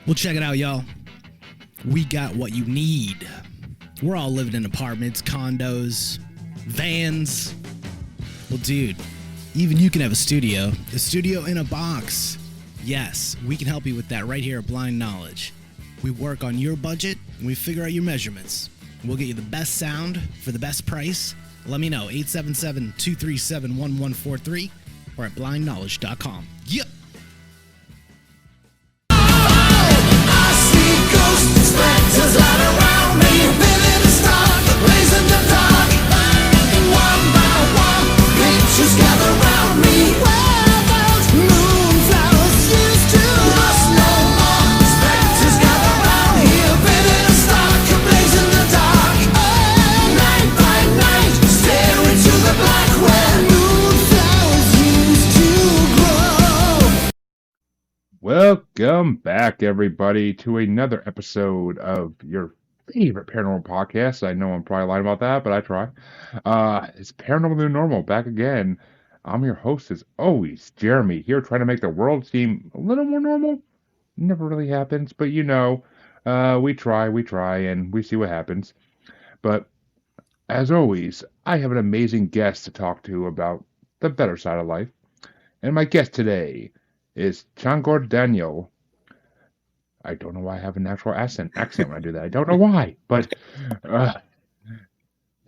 Well, check it out, y'all. We got what you need. We're all living in apartments, condos, vans. Well, dude, even you can have a studio in a box. Yes, we can help you with that right here at Blind Knowledge. We work on your budget and we figure out your measurements. We'll get you the best sound for the best price. Let me know, 877-237-1143 or at blindknowledge.com. Yep. Spectres all around me, living in dark, blazing the dark. One by one, pictures gather round me. Where those moonflowers used to lost no more. Spectres gather round here, living in dark, blazing the dark. Night by night, stare into the black where moonflowers used to grow. Welcome back, everybody, to another episode of your favorite paranormal podcast. I know I'm probably lying about that, but I try. It's Paranormal New Normal, back again. I'm your host, as always, Jeremy, here trying to make the world seem a little more normal. Never really happens, but we try, and we see what happens. But as always, I have an amazing guest to talk to about the better side of life. And my guest today is Csongor Daniel. I don't know why I have a natural accent when I do that. I don't know why, but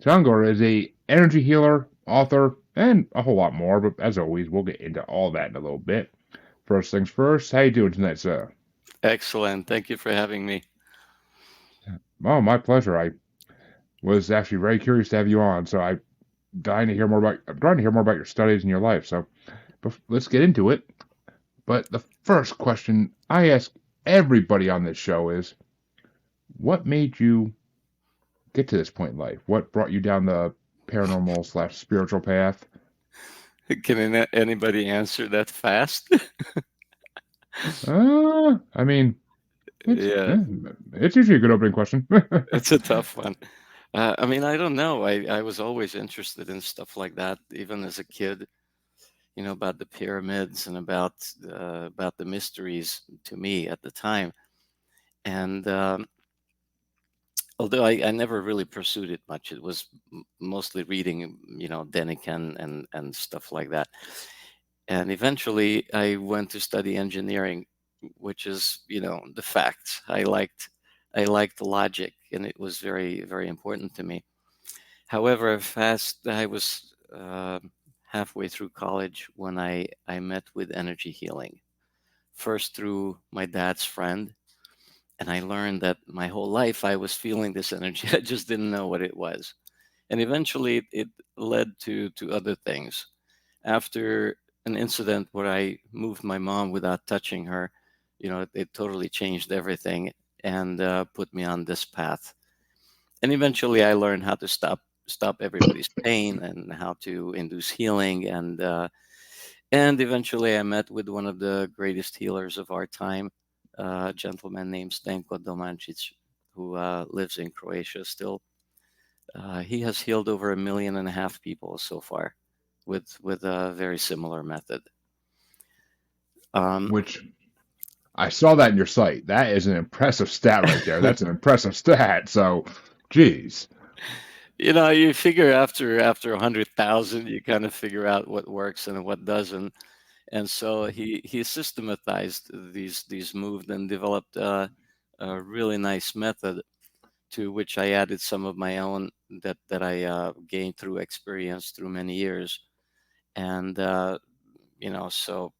Csongor is a energy healer, author, and a whole lot more. But as always, we'll get into all that in a little bit. First things first, how you doing tonight, sir? Excellent. Thank you for having me. Oh, my pleasure. I was actually very curious to have you on, so I'm trying to hear more about your studies and your life. So let's get into it. But the first question I ask everybody on this show is, what made you get to this point in life? What brought you down the paranormal / spiritual path? Can anybody answer that fast? I mean, it's usually a good opening question. It's a tough one. I don't know. I was always interested in stuff like that, even as a kid. About the pyramids and about the mysteries to me at the time. And although I never really pursued it much, it was mostly reading, Deniken and stuff like that. And eventually I went to study engineering, which is, the facts. I liked logic, and it was very, very important to me. However, I was halfway through college when I met with energy healing. First through my dad's friend, and I learned that my whole life I was feeling this energy. I just didn't know what it was. And eventually it led to other things. After an incident where I moved my mom without touching her, it totally changed everything and put me on this path. And eventually I learned how to stop everybody's pain and how to induce healing, and eventually I met with one of the greatest healers of our time, a gentleman named Zdenko Domancic, who lives in Croatia still. He has healed over 1.5 million people so far with a very similar method. Which I saw that in your site. That is an impressive stat right there. That's an impressive stat. So, geez. You figure after 100,000, you kind of figure out what works and what doesn't. And so he systematized these moves and developed a really nice method, to which I added some of my own that I gained through experience through many years. And so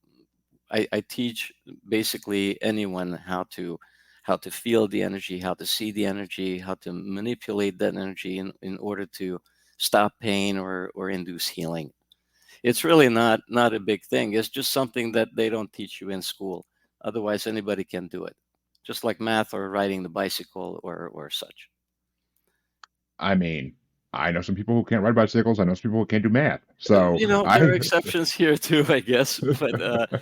I teach basically anyone how to feel the energy, how to see the energy, how to manipulate that energy in order to stop pain or induce healing. It's really not a big thing. It's just something that they don't teach you in school. Otherwise, anybody can do it, just like math or riding the bicycle or such. I mean, I know some people who can't ride bicycles. I know some people who can't do math. So there are exceptions here too, I guess. But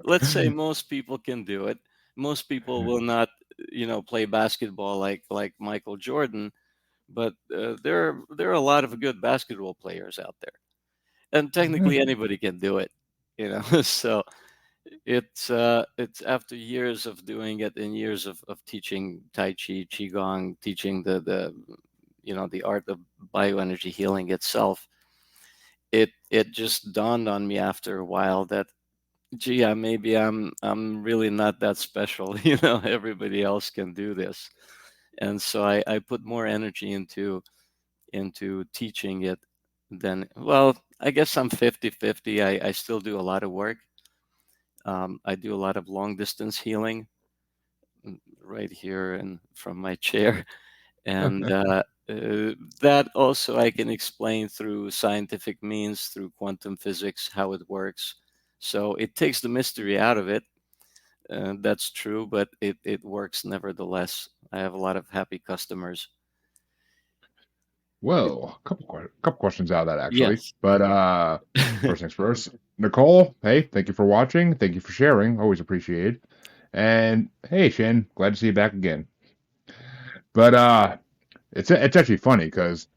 let's say most people can do it. Most people will not, play basketball like Michael Jordan, but there are a lot of good basketball players out there, and technically anybody can do it. So It's after years of doing it and years of teaching Tai Chi, Qigong, teaching the art of bioenergy healing itself. It just dawned on me after a while that, gee, maybe I'm really not that special. Everybody else can do this. And so I put more energy into teaching it than, well, I guess I'm 50-50. I still do a lot of work. I do a lot of long distance healing right here and from my chair. And that also I can explain through scientific means, through quantum physics, how it works. So it takes the mystery out of it. That's true, but it works nevertheless. I have a lot of happy customers. Well, couple questions out of that actually. Yes. But first things first, Nicole, hey, thank you for watching. Thank you for sharing. Always appreciated. And hey, Shin, glad to see you back again. But it's actually funny because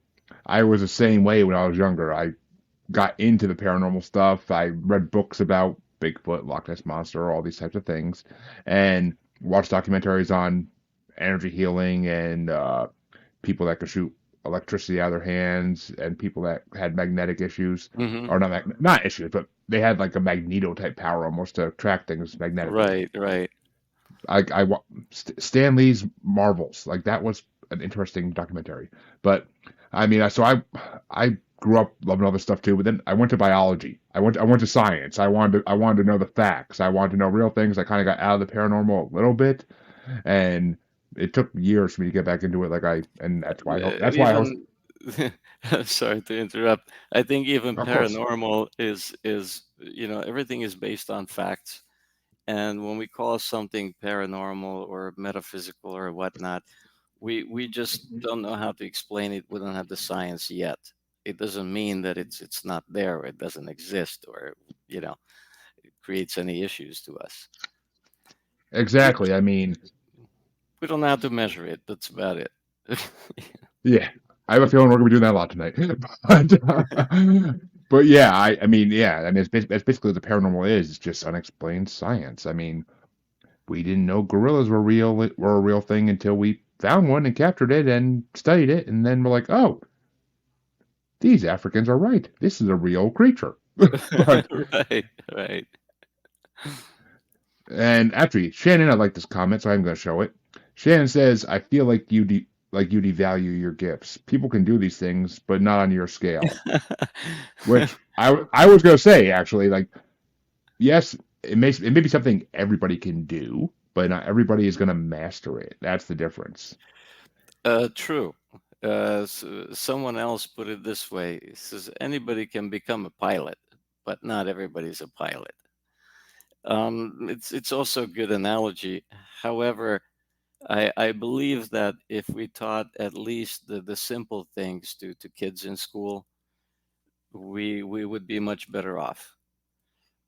I was the same way when I was younger. I got into the paranormal stuff. I read books about Bigfoot, Loch Ness Monster, all these types of things, and watched documentaries on energy healing and people that could shoot electricity out of their hands and people that had magnetic issues, Hmm. or not issues, but they had like a magneto type power almost to attract things magnetically. Right, right. Stan Lee's Marvels, like that was an interesting documentary. But I mean, I grew up loving all this stuff too. But then I went to biology. I went to science. I wanted to know the facts. I wanted to know real things. I kind of got out of the paranormal a little bit, and it took years for me to get back into it. And that's why I was. Even sorry to interrupt. I think even Of course. paranormal is everything is based on facts. And when we call something paranormal or metaphysical or whatnot, we just don't know how to explain it. We don't have the science yet. It doesn't mean that it's not there, or it doesn't exist, or it creates any issues to us. We Exactly. I mean, we don't know how to measure it. That's about it. yeah, I have a feeling we're gonna be doing that a lot tonight. But yeah, I mean, yeah, I mean, it's basically what the paranormal is. It's just unexplained science. I mean, we didn't know gorillas were a real thing until we found one and captured it and studied it, and then we're like, oh, these Africans are right. This is a real creature. But Right, right. and actually, Shannon, I like this comment, so I'm going to show it. Shannon says, "I feel like you devalue your gifts. People can do these things, but not on your scale." Which I was going to say actually, like, yes, it may be something everybody can do, but not everybody is going to master it. That's the difference. True. Someone else put it this way. He says anybody can become a pilot, but not everybody's a pilot. It's also a good analogy. However, I believe that if we taught at least the simple things to kids in school, we would be much better off.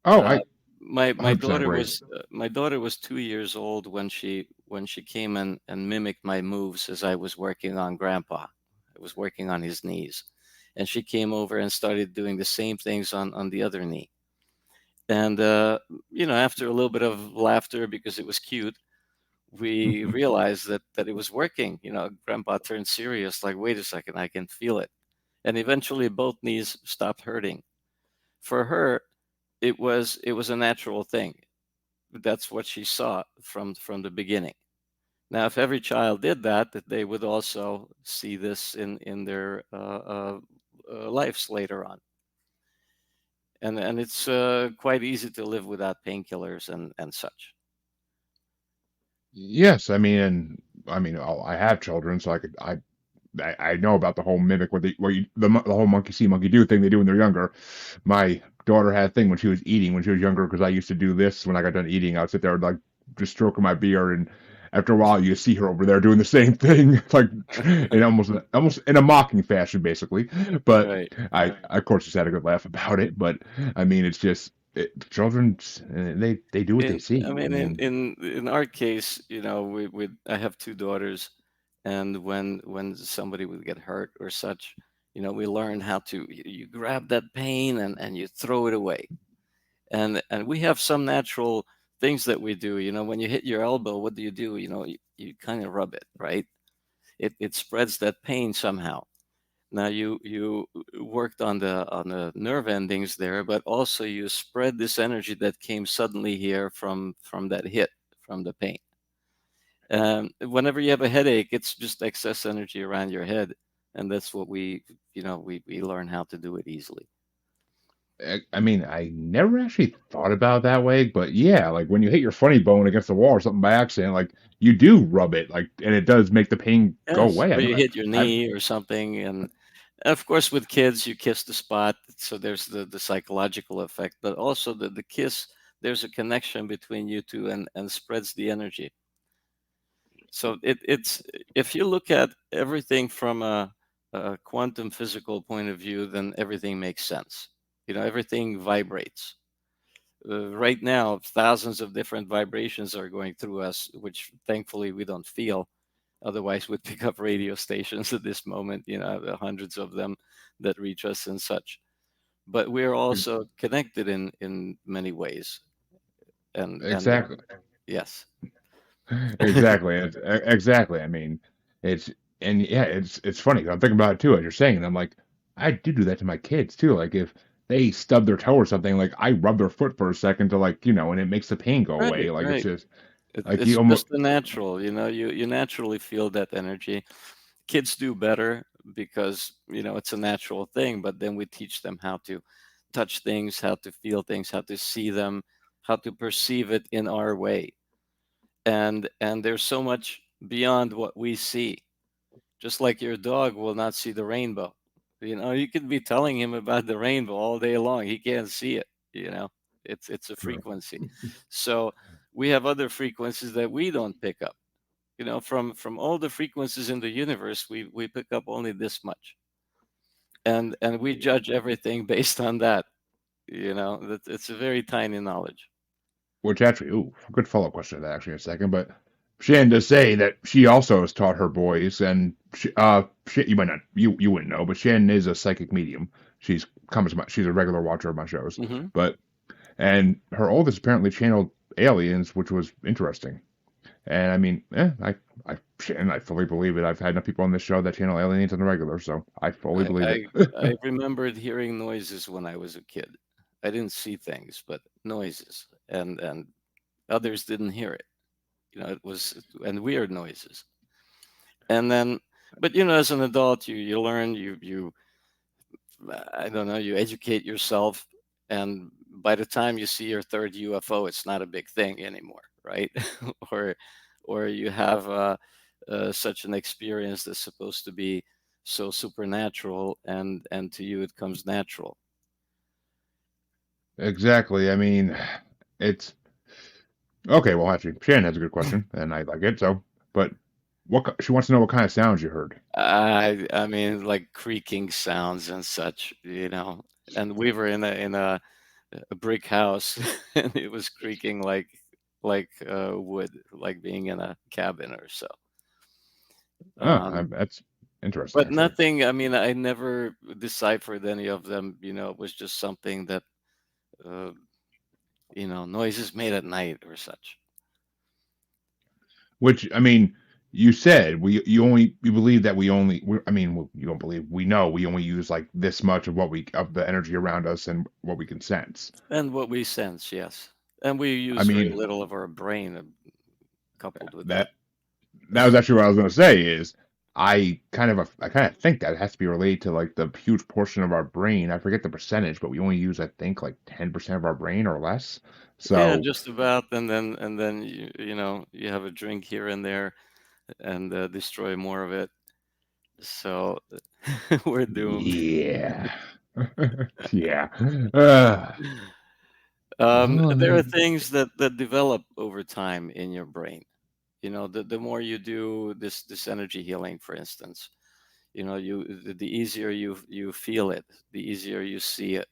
Oh, Uh, I my 100% daughter agree. was my daughter was 2 years old when she came and mimicked my moves as I was working on Grandpa. I was working on his knees, and she came over and started doing the same things on the other knee. And after a little bit of laughter because it was cute, we realized that it was working. Grandpa turned serious. Like, wait a second, I can feel it. And eventually, both knees stopped hurting. For her, it was a natural thing. That's what she saw from the beginning. Now, if every child did that they would also see this in their lives later on. And it's quite easy to live without painkillers and such. Yes, I have children, so I know about the whole mimic the whole monkey see monkey do thing they do when they're younger. My daughter had a thing when she was eating when she was younger because I used to do this when I got done eating. I would sit there like just stroking my beard, and after a while you see her over there doing the same thing, like in almost in a mocking fashion, basically. But Right. I of course just had a good laugh about it. But I mean, it's just children they do what they I see. I mean, in mean, in in our case, we I have two daughters, and when somebody would get hurt or such, we learn how to you grab that pain and you throw it away. And we have some natural things that we do. When you hit your elbow, what do? You kind of rub it, right? It spreads that pain somehow. Now you worked on the nerve endings there, but also you spread this energy that came suddenly here from that hit, from the pain. Whenever you have a headache, it's just excess energy around your head, and that's what we learn how to do it easily. I mean, I never actually thought about it that way, but yeah, like when you hit your funny bone against the wall or something by accident, like you do rub it, like, and it does make the pain go Yes, away. or you hit your I knee or something, and of course with kids you kiss the spot, so there's the psychological effect, but also the kiss. There's a connection between you two and spreads the energy. So it's if you look at everything from a quantum physical point of view, then everything makes sense. Everything vibrates. Right now, thousands of different vibrations are going through us, which thankfully we don't feel. Otherwise, we'd pick up radio stations at this moment. The hundreds of them that reach us and such. But we're also connected in many ways. And exactly. yes. Exactly. Exactly. I mean, it's and yeah, it's funny. 'Cause I'm thinking about it too as you're saying, and I'm like, I do that to my kids too. Like if they stub their toe or something, like I rub their foot for a second to like and it makes the pain go away. Right, Like it's right. just like It's you almost just the natural, you naturally feel that energy. Kids do better because, it's a natural thing, but then we teach them how to touch things, how to feel things, how to see them, how to perceive it in our way. And there's so much beyond what we see. Just like your dog will not see the rainbow. You could be telling him about the rainbow all day long. He can't see it, you know. It's a frequency. So we have other frequencies that we don't pick up. From all the frequencies in the universe, we pick up only this much. And we judge everything based on that. It's a very tiny knowledge. which actually, ooh, good follow-up question to that actually in a second. But Shannon does say that she also has taught her boys, and you might not, you wouldn't know, but Shannon is a psychic medium. She's a regular watcher of my shows, Hmm. but and her oldest apparently channeled aliens, which was interesting. And I mean, and I fully believe it. I've had enough people on this show that channel aliens on the regular, so I fully I, believe I it. I remembered hearing noises when I was a kid. I didn't see things, but noises, and others didn't hear it. It was and weird noises. And then, but as an adult, you learn, you I don't know, you educate yourself, and by the time you see your third UFO, it's not a big thing anymore, right? or or you have such an experience that's supposed to be so supernatural, and to you it comes natural. Exactly. I mean, it's okay. Well, actually, Shannon has a good question, and I like it. So, but she wants to know what kind of sounds you heard. I mean, like creaking sounds and such, and we were in a brick house, and it was creaking like wood, like being in a cabin or so. Um, That's interesting, but actually. nothing. I mean, I never deciphered any of them. It was just something that uh, noises made at night or such. Which I mean, you said you believe that I mean, well, you don't believe we know we only use like this much of the energy around us and what we can sense. And what we sense, yes, and we I use very mean, little of our brain coupled with that. that that was actually what I was going to say is I kind of think that it has to be related to like the huge portion of our brain. I forget the percentage, but we only use I think like 10% of our brain or less. Yeah, So just about. And then you have a drink here and there and destroy more of it. So we're doomed. yeah, yeah. Uh, There are well, things that develop over time in your brain. The more you do this energy healing, for instance, the easier you feel it, the easier you see it.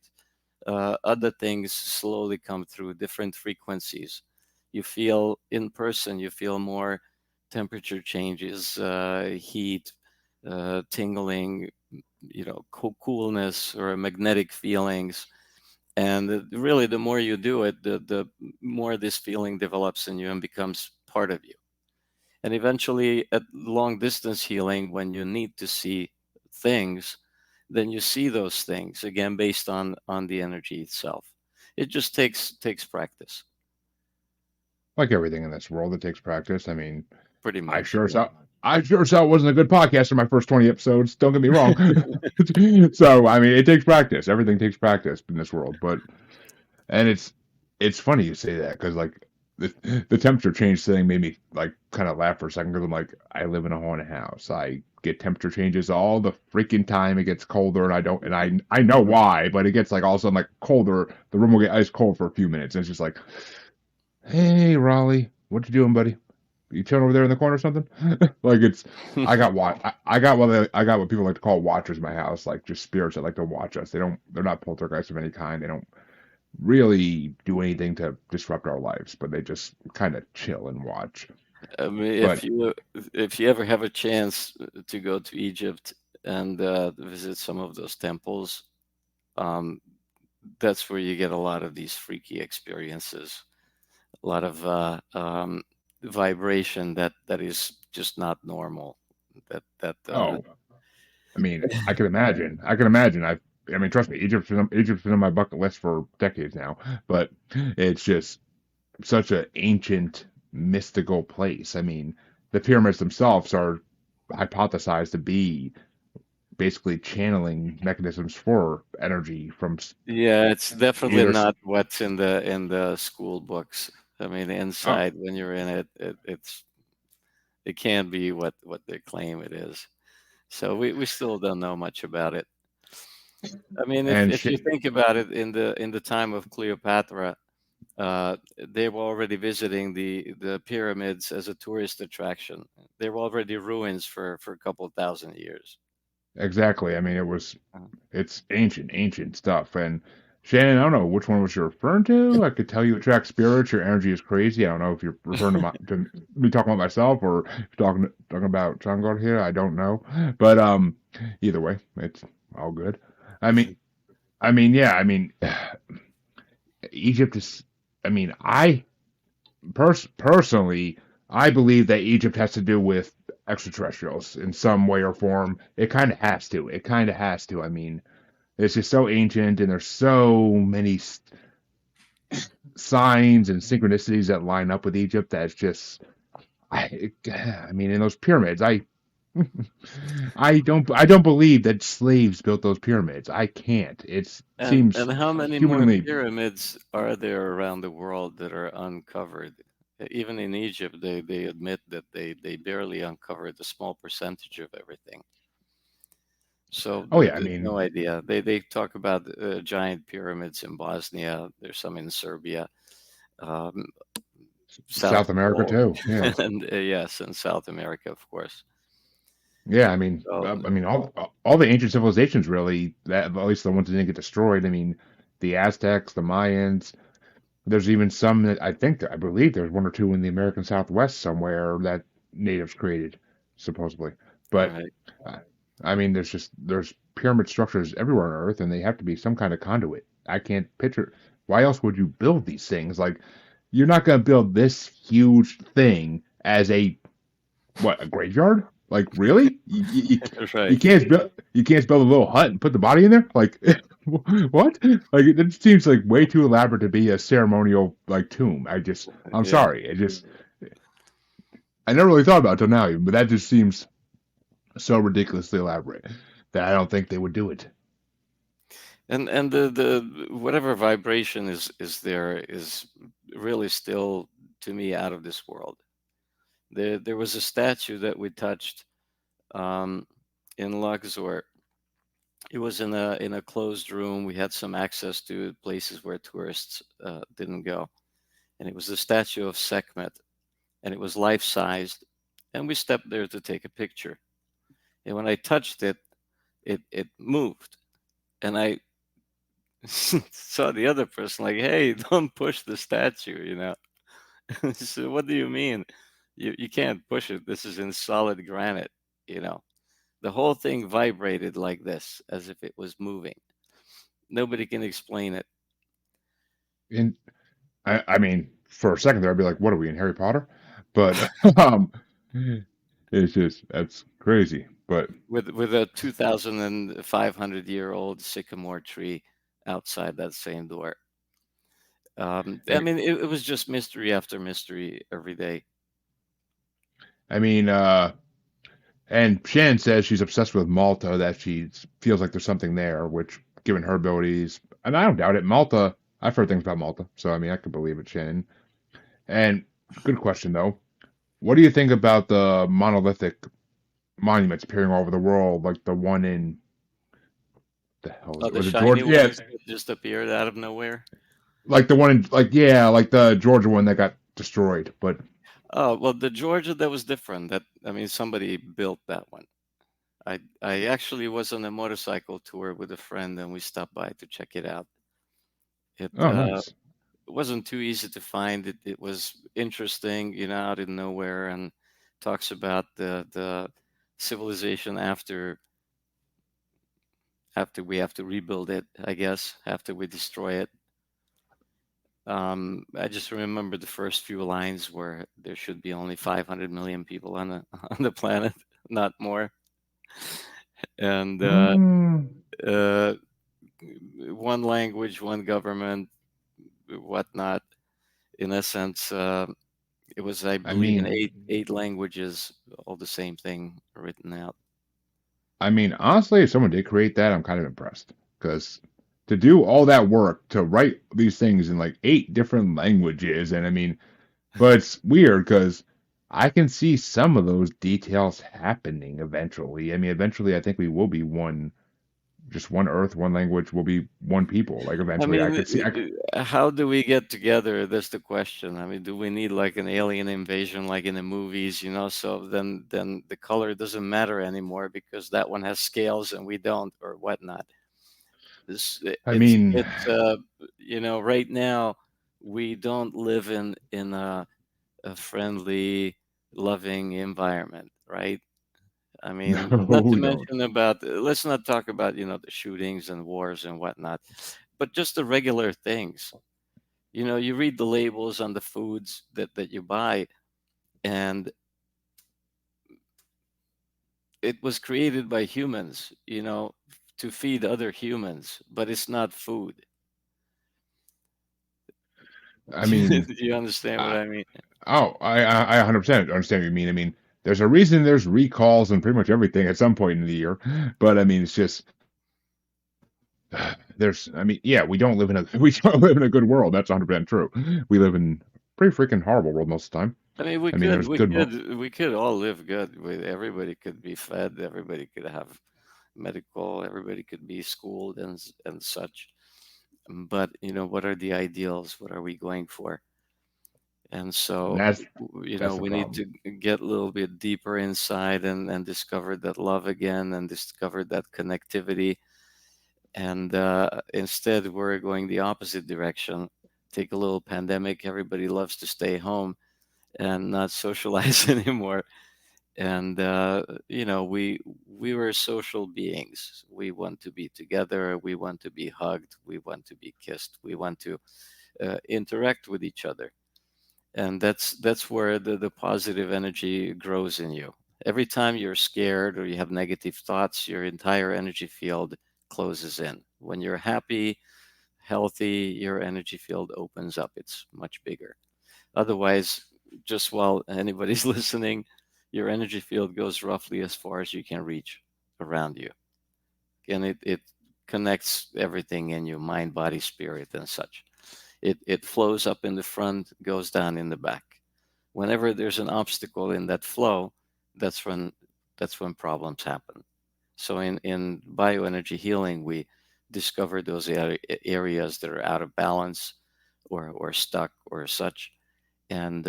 Other things slowly come through different frequencies. You feel in person, you feel more temperature changes, heat, tingling, coolness or magnetic feelings. And really, the more you do it, the more this feeling develops in you and becomes part of you. And eventually, at long distance healing, when you need to see things, then you see those things again based on the energy itself. It just takes practice, Like everything in this world, it takes practice. I mean, pretty I much. sure saw. I sure saw it wasn't a good podcast in my first 20 episodes. Don't get me wrong. So, I mean, it takes practice. Everything takes practice in this world. But and it's funny you say that because like the temperature change thing made me like kind of laugh for a second because I'm like I live in a haunted house. I get temperature changes all the freaking time. It gets colder and I don't and I know why, but it gets like all of a sudden like colder. The room will get ice cold for a few minutes. And it's just like, hey Raleigh, what you doing, buddy? You chilling over there in the corner or something? Like it's I got what people like to call watchers in my house, like just spirits that like to watch us. They're not poltergeists of any kind. They don't really do anything to disrupt our lives, but they just kind of chill and watch. I mean, But if you ever have a chance to go to Egypt and visit some of those temples, um, that's where you get a lot of these freaky experiences, a lot of vibration that is just not normal. That oh, I mean, I can imagine. I can imagine. I mean, trust me, Egypt's been on my bucket list for decades now. But it's just such an ancient, mystical place. I mean, the pyramids themselves are hypothesized to be basically channeling mechanisms for energy from Yeah, it's definitely either. not what's in the school books. I mean, Oh, inside when you're in it, it can't be what they claim it is. So we still don't know much about it. I mean, and if you think about it, in the time of Cleopatra, they were already visiting the pyramids as a tourist attraction. They were already ruins for a couple of thousand years. exactly. I mean, Uh, it's ancient stuff. And Shannon, I don't know which one was you referring to. I could tell you attract spirits. Your energy is crazy. I don't know if you're referring to me talking about myself or if you're talking about Csongor here. I don't know, but either way, it's all good. I mean, yeah. I mean, Egypt is. I mean, personally, I believe that Egypt has to do with extraterrestrials in some way or form. It kind of has to. It kind of has to. I mean, it's just so ancient, and there's so many signs and synchronicities that line up with Egypt. That's just, I mean, in those pyramids, I don't believe that slaves built those pyramids. I can't. It seems and how many more humanly. pyramids are there around the world that are uncovered? Even in Egypt, they admit that they barely uncovered a small percentage of everything. So Oh yeah, I there's no mean, idea. They talk about giant pyramids in Bosnia. There's some in Serbia, um, South South America Pole, too. Yeah. and yes, and South America, of course. Yeah, So I mean, all the ancient civilizations really, that at least the ones that didn't get destroyed. I mean, the Aztecs, the Mayans. There's even some that I believe there's one or two in the American Southwest somewhere that natives created, supposedly. But right. uh, I mean, there's pyramid structures everywhere on Earth, and they have to be some kind of conduit. I can't picture why else would you build these things? Like, you're not going to build this huge thing as a graveyard? Like really? Right. You can't build a little hut and put the body in there? Like what? Like it seems like way too elaborate to be a ceremonial like tomb. I'm Yeah. sorry. I never really thought about it till now, even, but that just seems so ridiculously elaborate that I don't think they would do it. And the whatever vibration is there is really still, to me, out of this world. There was a statue that we touched um, in Luxor. It was in a closed room. We had some access to places where tourists didn't go, and it was the statue of Sekhmet, and it was life sized. And we stepped there to take a picture. And when I touched it, it moved, and I saw the other person like, "Hey, don't push the statue," you know. So what do you mean? You can't push it. This is in solid granite, you know. The whole thing vibrated like this, as if it was moving. Nobody can explain it. in I mean, for a second there, I'd be like, "What are we in Harry Potter?" But um, it's just that's crazy. But with a 2,500-year-old sycamore tree outside that same door. I I, mean, it was just mystery after mystery every day. I mean, and Shannon says she's obsessed with Malta, that she feels like there's something there, which, given her abilities, and I don't doubt it. Malta, I've heard things about Malta, so I mean, I could believe it, Shannon. And good question though. What do you think about the monolithic monuments appearing all over the world, like the one in the hell is Oh, it? the Was it shiny Georgia? Yeah, ones that just appeared out of nowhere. like the one in like yeah, like the Georgia one that got destroyed. But Oh, well, the Georgia, that was different. That, I mean, somebody built that one. I actually was on a motorcycle tour with a friend, and we stopped by to check it out. It oh, nice. wasn't too easy to find. It was interesting, out in nowhere, and talks about the civilization after we have to rebuild it, I guess, after we destroy it. I just remember the first few lines where there should be only 500 million people on the on the planet, not more, and Mm, uh, one language, one government, whatnot. In essence, it was, I I believe, in mean, eight languages, all the same thing written out. honestly, if someone did create that, I'm kind of impressed because to do all that work to write these things in like 8 different languages, and I mean, but it's weird because I can see some of those details happening eventually. I mean, eventually, I think we will be one, just one Earth, one language, will be one people. Like I eventually, I mean, could see. how do we get together? That's the question. I mean, do we need like an alien invasion, like in the movies, So then the color doesn't matter anymore because that one has scales and we don't, or whatnot. This I mean, it's right now we don't live in a friendly, loving environment, right? I mean, no, not to we don't. mention about, let's not talk about, the shootings and wars and whatnot, but just the regular things. You read the labels on the foods that you buy, and it was created by humans, to feed other humans, but it's not food. I mean, Do you understand what I, I mean? oh, I 100% understand what you mean. I mean, there's a reason there's recalls and pretty much everything at some point in the year. But I mean, it's just I mean, yeah, we don't live in a we don't live in a good world. That's 100% true. We live in a pretty freaking horrible world most of the time. I mean, we I mean, could, there's we good mo could, we could all live good. Everybody could be fed. Everybody could have medical. Everybody could be schooled and such. But what are the ideals? What are we going for? And and so, that's the we need problem. to get a little bit deeper inside and discover that love again and discover that connectivity. And instead, we're going the opposite direction. Take a little pandemic. Everybody loves to stay home and not socialize anymore. And we were social beings. We want to be together. We want to be hugged. We want to be kissed. We want to interact with each other, and that's where the positive energy grows in you. Every time you're scared or you have negative thoughts, your entire energy field closes in. When you're happy, healthy, your energy field opens up. It's much bigger. Otherwise, just while anybody's listening, your energy field goes roughly as far as you can reach around you, and it connects everything in you, mind, body, spirit, and such. It flows up in the front, goes down in the back. Whenever there's an obstacle in that flow, that's when problems happen. So in bioenergy healing, we discover those areas that are out of balance or stuck or such, and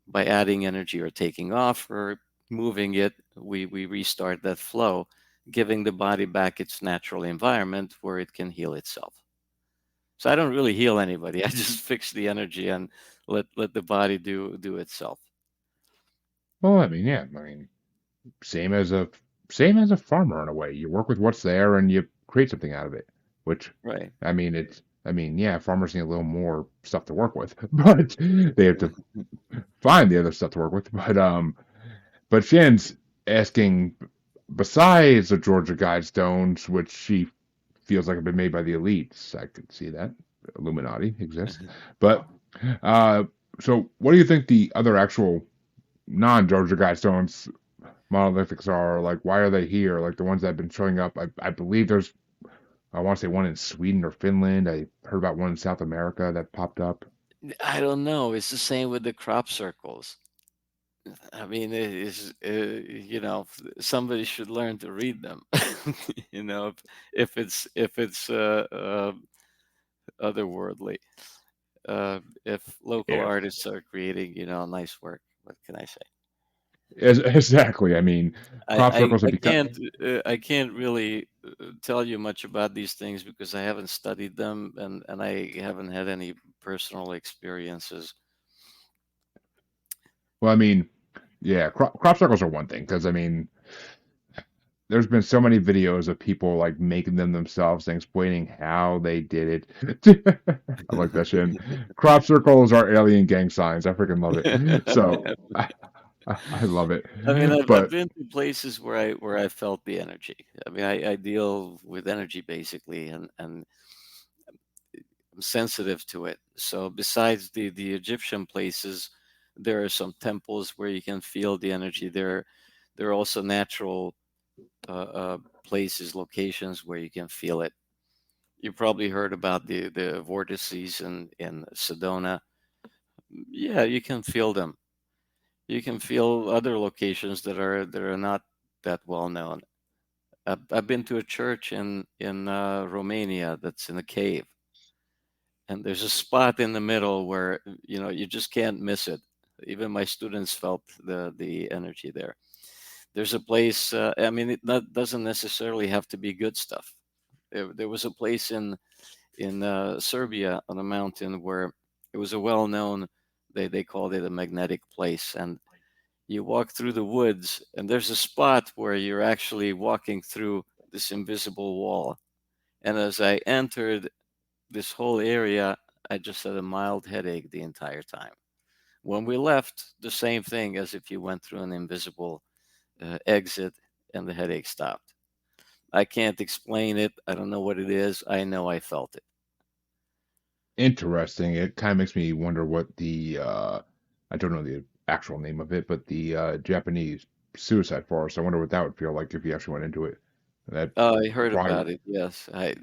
by adding energy or taking off or moving it, we restart that flow, giving the body back its natural environment where it can heal itself. So I don't really heal anybody. I just fix the energy and let the body do itself. Well, I mean, yeah, I mean, same as a same as a farmer in a way. You work with what's there and you create something out of it. Which, Right. I mean, it's I mean, yeah, farmers need a little more stuff to work with, but they have to find the other stuff to work with. But Shannon's asking, besides the Georgia Guidestones, which she feels like have been made by the elites, I could see that Illuminati exists. But uh, so, what do you think the other actual non-Georgia Guidestones monolithics are? Like, why are they here? Like the ones that have been showing up. I believe there's, I want to say one in Sweden or Finland. I heard about one in South America that popped up. I don't know. It's the same with the crop circles. I mean, it is, somebody should learn to read them. you know, if it's otherworldly. If local Yeah, artists are creating, nice work, what can I say? exactly. I mean, I crop I, circles have I become. can't really tell you much about these things because I haven't studied them and I haven't had any personal experiences. Well, I mean, yeah, crop circles are one thing because I mean, there's been so many videos of people like making them themselves and explaining how they did it. I like that shit. Crop circles are alien gang signs. I freaking love it. So I love it. I mean, I've But been to places where I felt the energy. I mean, I deal with energy basically, and I'm sensitive to it. So besides the Egyptian places, there are some temples where you can feel the energy. There are also natural places, locations where you can feel it. You probably heard about the vortices in Sedona. Yeah, you can feel them. You can feel other locations that are not that well known. I've been to a church in Romania that's in a cave, and there's a spot in the middle where you just can't miss it. Even my students felt the energy there. There's a place. I mean, it doesn't necessarily have to be good stuff. There was a place in Serbia on a mountain where it was a well-known. They called it a magnetic place, and you walk through the woods, and there's a spot where you're actually walking through this invisible wall. And as I entered this whole area, I just had a mild headache the entire time. When we left, the same thing as if you went through an invisible exit and the headache stopped. I can't explain it. I don't know what it is. I know I felt it. interesting. It kind of makes me wonder what the I don't know the actual name of it, but the Japanese suicide forest. I wonder what that would feel like if you actually went into it. That I heard probably. about it. Yes, I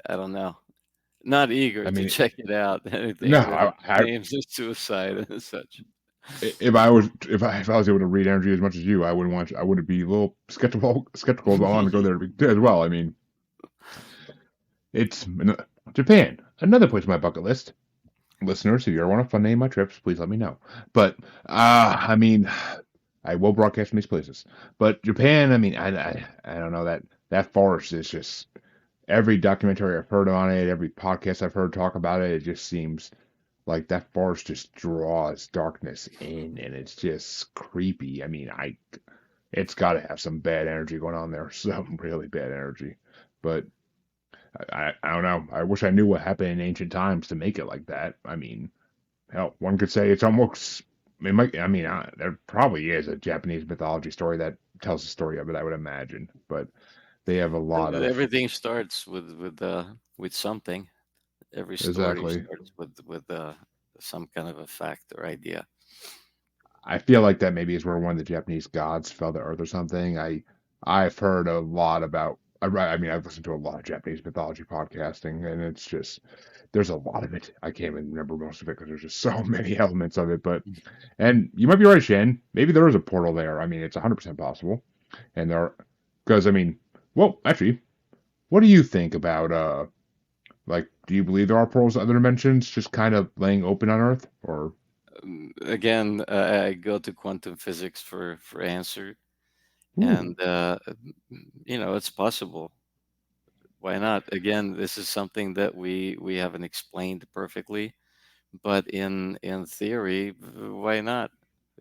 don't know. Not eager I to mean, check it out. no. Anything with names of suicide and such. If I was able to read energy as much as you, I wouldn't be a little skeptical about wanting to go there as well. I mean, it's Japan, another place on my bucket list. Listeners, if you ever want to fund any of my trips, please let me know. But I mean, I will broadcast from these places. But Japan, I mean, I don't know that forest is just every documentary I've heard on it, every podcast I've heard talk about it, it just seems like that forest just draws darkness in, and it's just creepy. I mean, it's got to have some bad energy going on there, some really bad energy. But I don't know. I wish I knew what happened in ancient times to make it like that. I mean, hell, one could say it's almost. It might. I mean, there probably is a Japanese mythology story that tells the story of it. I would imagine, but they have a lot of Everything starts with something. Every story exactly. starts with some kind of a fact or idea. I feel like that maybe is where one of the Japanese gods fell to earth or something. I've heard a lot about. I mean, I've listened to a lot of Japanese mythology podcasting, and it's just there's a lot of it. I can't even remember most of it because there's just so many elements of it. But and you might be right, Shan. Maybe there is a portal there. I mean, it's 100% possible, and there because I mean, well, actually, what do you think about like, do you believe there are portals to other dimensions just kind of laying open on Earth, or Again, I go to quantum physics for answer, ooh, and it's possible. Why not? Again, this is something that we haven't explained perfectly, but in theory, why not?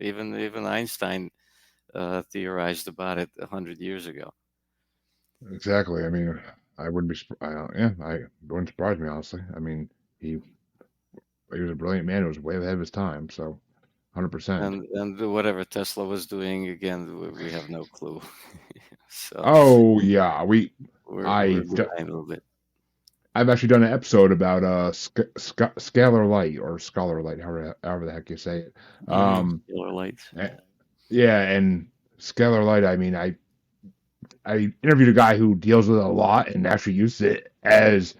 Even Einstein theorized about it 100 years ago. exactly. I mean. I wouldn't be. Yeah, I wouldn't surprise me honestly. I mean, he he was a brilliant man. Who was way ahead of his time. So, 100%. And whatever Tesla was doing again, we have no clue. So Oh yeah, we're I behind a little bit. I've actually done an episode about scalar light or scholar light, however the heck you say it. Um, Killer lights. eh, yeah, and scalar light. I mean, I interviewed a guy who deals with it a lot and actually uses it as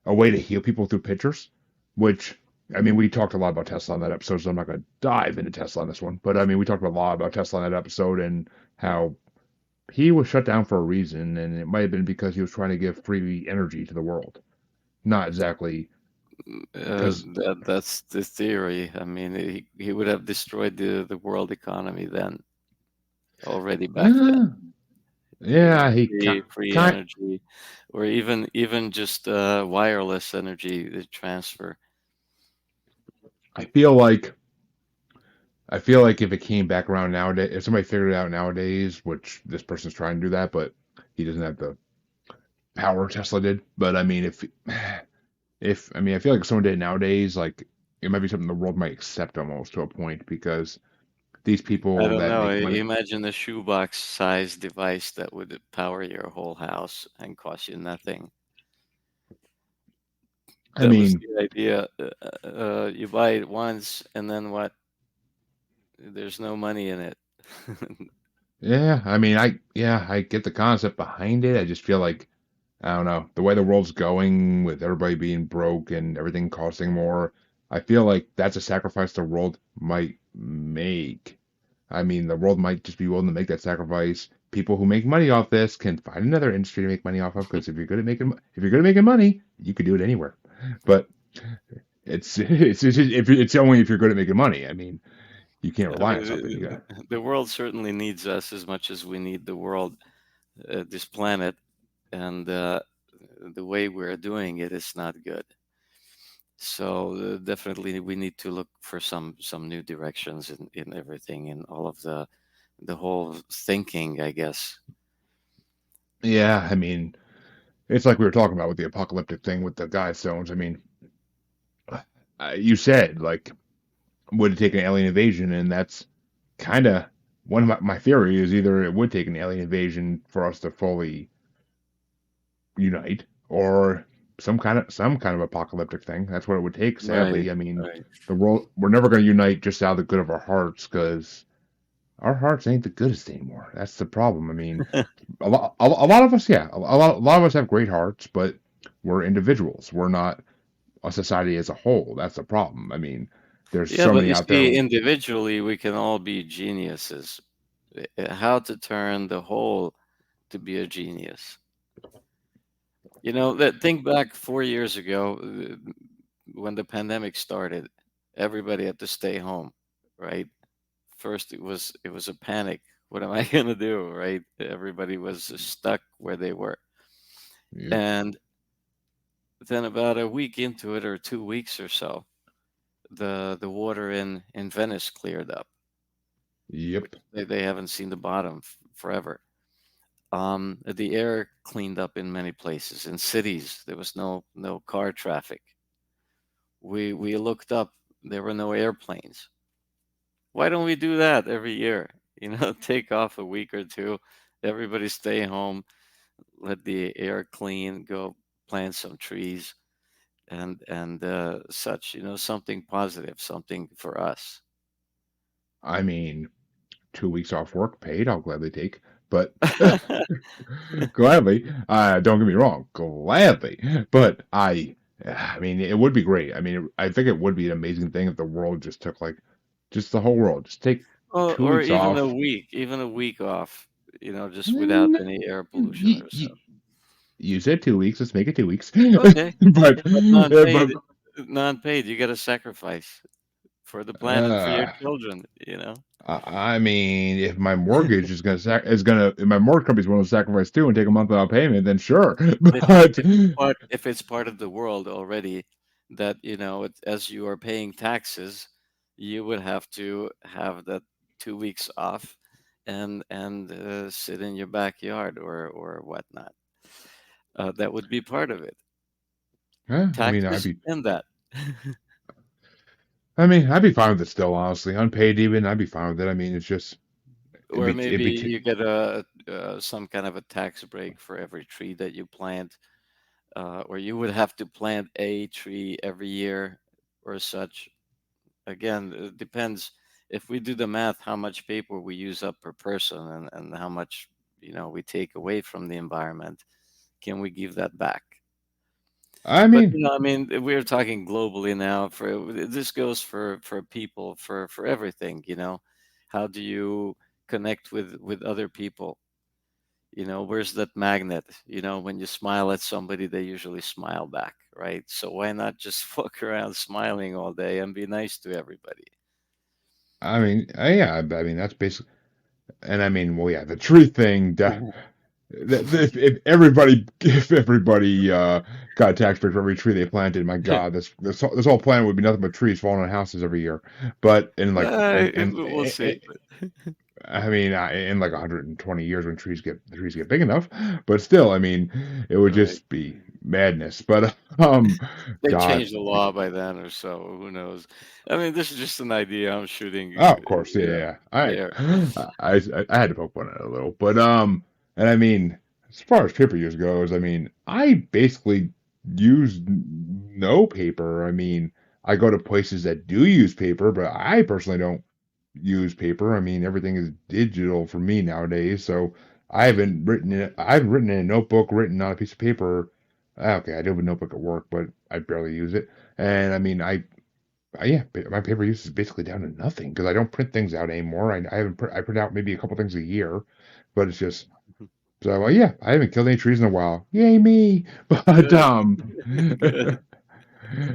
a way to heal people through pictures. Which I mean, we talked a lot about Tesla on that episode, so I'm not going to dive into Tesla on this one. But I mean, we talked a lot about Tesla on that episode and how he was shut down for a reason, and it might have been because he was trying to give free energy to the world. Not exactly because That's the theory. I mean, he would have destroyed the world economy then already back then. yeah, he Free kind. energy, or even just wireless energy transfer. I feel like I feel like if it came back around nowadays, if somebody figured it out nowadays, which this person's trying to do that, but he doesn't have the power Tesla did. But I mean, if I mean, I feel like if someone did it nowadays, like it might be something the world might accept almost to a point because these I people don't that know. make money. Imagine a shoebox-sized device that would power your whole house and cost you nothing. I That was mean, the idea. You buy it once, and then what? There's no money in it. yeah, I mean, I get the concept behind it. I just feel like I don't know, the way the world's going with everybody being broke and everything costing more, I feel like that's a sacrifice the world might make. I mean, the world might just be willing to make that sacrifice. People who make money off this can find another industry to make money off of because if you're good at making money, you could do it anywhere. But it's only if you're good at making money. I mean, you can't I rely on mean, something. You got the world certainly needs us as much as we need the world, this planet, and the way we're doing it is not good. So definitely we need to look for some new directions in everything, in all of the whole thinking, I guess. yeah. I mean, it's like we were talking about with the apocalyptic thing with the guy stones. I mean, you said like would it take an alien invasion, and that's kind of one of my theory is either it would take an alien invasion for us to fully unite, or some kind of apocalyptic thing. That's what it would take. Right, Sadly, I mean, right. the world we're never going to unite just out of the good of our hearts because our hearts ain't the goodest anymore. That's the problem. I mean, a lot of us, yeah, a lot of us have great hearts, but we're individuals. We're not a society as a whole. That's the problem. I mean, there's Yeah, so but many you out there. see, individually, we can all be geniuses. How to turn the whole to be a genius. Think back 4 years ago, when the pandemic started, everybody had to stay home, right? First, it was a panic. What am I gonna do, right? Everybody was stuck where they were, Yep. and then about a week into it, or 2 weeks or so, the water in Venice cleared up. Yep. They haven't seen the bottom forever. The air cleaned up in many places. In cities, there was no car traffic. We looked up, there were no airplanes. Why don't we do that every year? Take off a week or two, everybody stay home, let the air clean, go plant some trees, and such. Something positive, something for us. I mean, 2 weeks off work paid, I'll gladly take. But gladly, don't get me wrong, gladly. But I mean, it would be great. I mean, I think it would be an amazing thing if the world just took like, just the whole world, just take Well, two or weeks off. even a week off, just without Mm, any air pollution You, or so. you, you said 2 weeks. Let's make it 2 weeks. Okay, but but non-paid, you got to sacrifice for the planet, for your uh, children, you know. I mean, if my mortgage if my mortgage company's willing to sacrifice too and take a month without payment, then sure. But But if it's part of the world already, that as you are paying taxes, you would have to have that 2 weeks off, and sit in your backyard or whatnot. That would be part of it. Yeah, I mean, Taxes and that. I'd be fine with it still, honestly. Unpaid even, I'd be fine with it. I mean, it's just Or it'd maybe be you get a some kind of a tax break for every tree that you plant, or you would have to plant a tree every year or such. Again, it depends. If we do the math, how much paper we use up per person, and how much we take away from the environment, can we give that back? I But mean, I mean, we're talking globally now. For this goes for people, for everything. How do you connect with other people? Where's that magnet? When you smile at somebody, they usually smile back, right? So why not just walk around smiling all day and be nice to everybody? yeah, I mean that's basically, and I mean, well, yeah, the tree thing. If everybody got a tax break for every tree they planted, my God, this whole planet would be nothing but trees falling on houses every year. But in like We'll see. I mean, in like 120 years when the trees get big enough, but still, I mean, it would Right. just be madness. But They God, changed the law by then or so. Who knows? I mean, this is just an idea I'm shooting, oh, of course, yeah, you know, yeah. there. I had to poke fun at it a little, but and I mean, as far as paper use goes, I mean, I basically use no paper. I mean, I go to places that do use paper, but I personally don't use paper. I mean, everything is digital for me nowadays, so I haven't written in a notebook, written on a piece of paper. Okay, I do have a notebook at work, but I barely use it. And I mean, yeah, my paper use is basically down to nothing because I don't print things out anymore. I haven't I print out maybe a couple things a year, but it's just so yeah, I haven't killed any trees in a while. Yay me! But Good, good.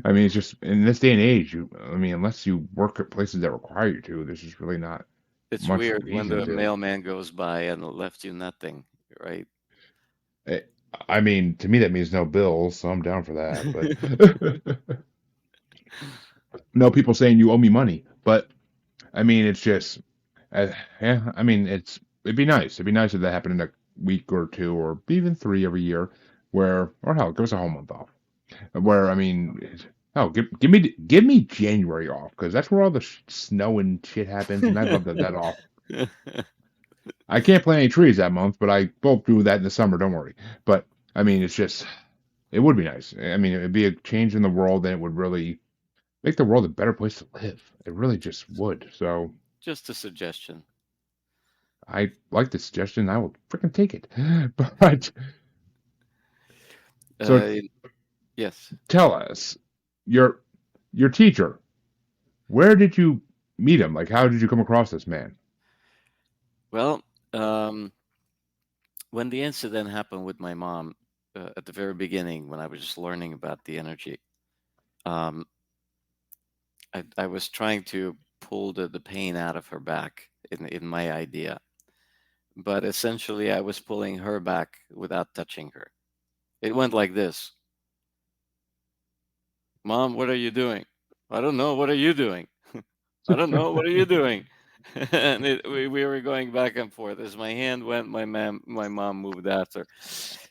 I mean, it's just in this day and age, I mean, unless you work at places that require you to, there's just really not It's much weird when reason the to. mailman goes by and left you nothing, right? Eh, I mean, to me that means no bills, so I'm down for that. But no people saying you owe me money, but I mean, it's just, uh, yeah. I mean, it'd be nice. It'd be nice if that happened in a week or two, or even three every year, or hell, give us a whole month off. Where I mean, hell, give me January off because that's where all the snow and shit happens, and I'd love to have that off. I can't plant any trees that month, but I will do that in the summer. Don't worry. But I mean, it's just, it would be nice. I mean, it'd be a change in the world, and it would really make the world a better place to live. It really just would. So. Just a suggestion. I like the suggestion. I will freaking take it. But so Uh, yes. tell us, your your teacher. Where did you meet him? Like, how did you come across this man? Well, when the incident happened with my mom at the very beginning, when I was just learning about the energy, um, I was trying to pull the pain out of her back in my idea. But essentially, I was pulling her back without touching her. It went like this: Mom, what are you doing? I don't know. What are you doing? I don't know. What are you doing? And we were going back and forth. As my hand went, my mom moved after.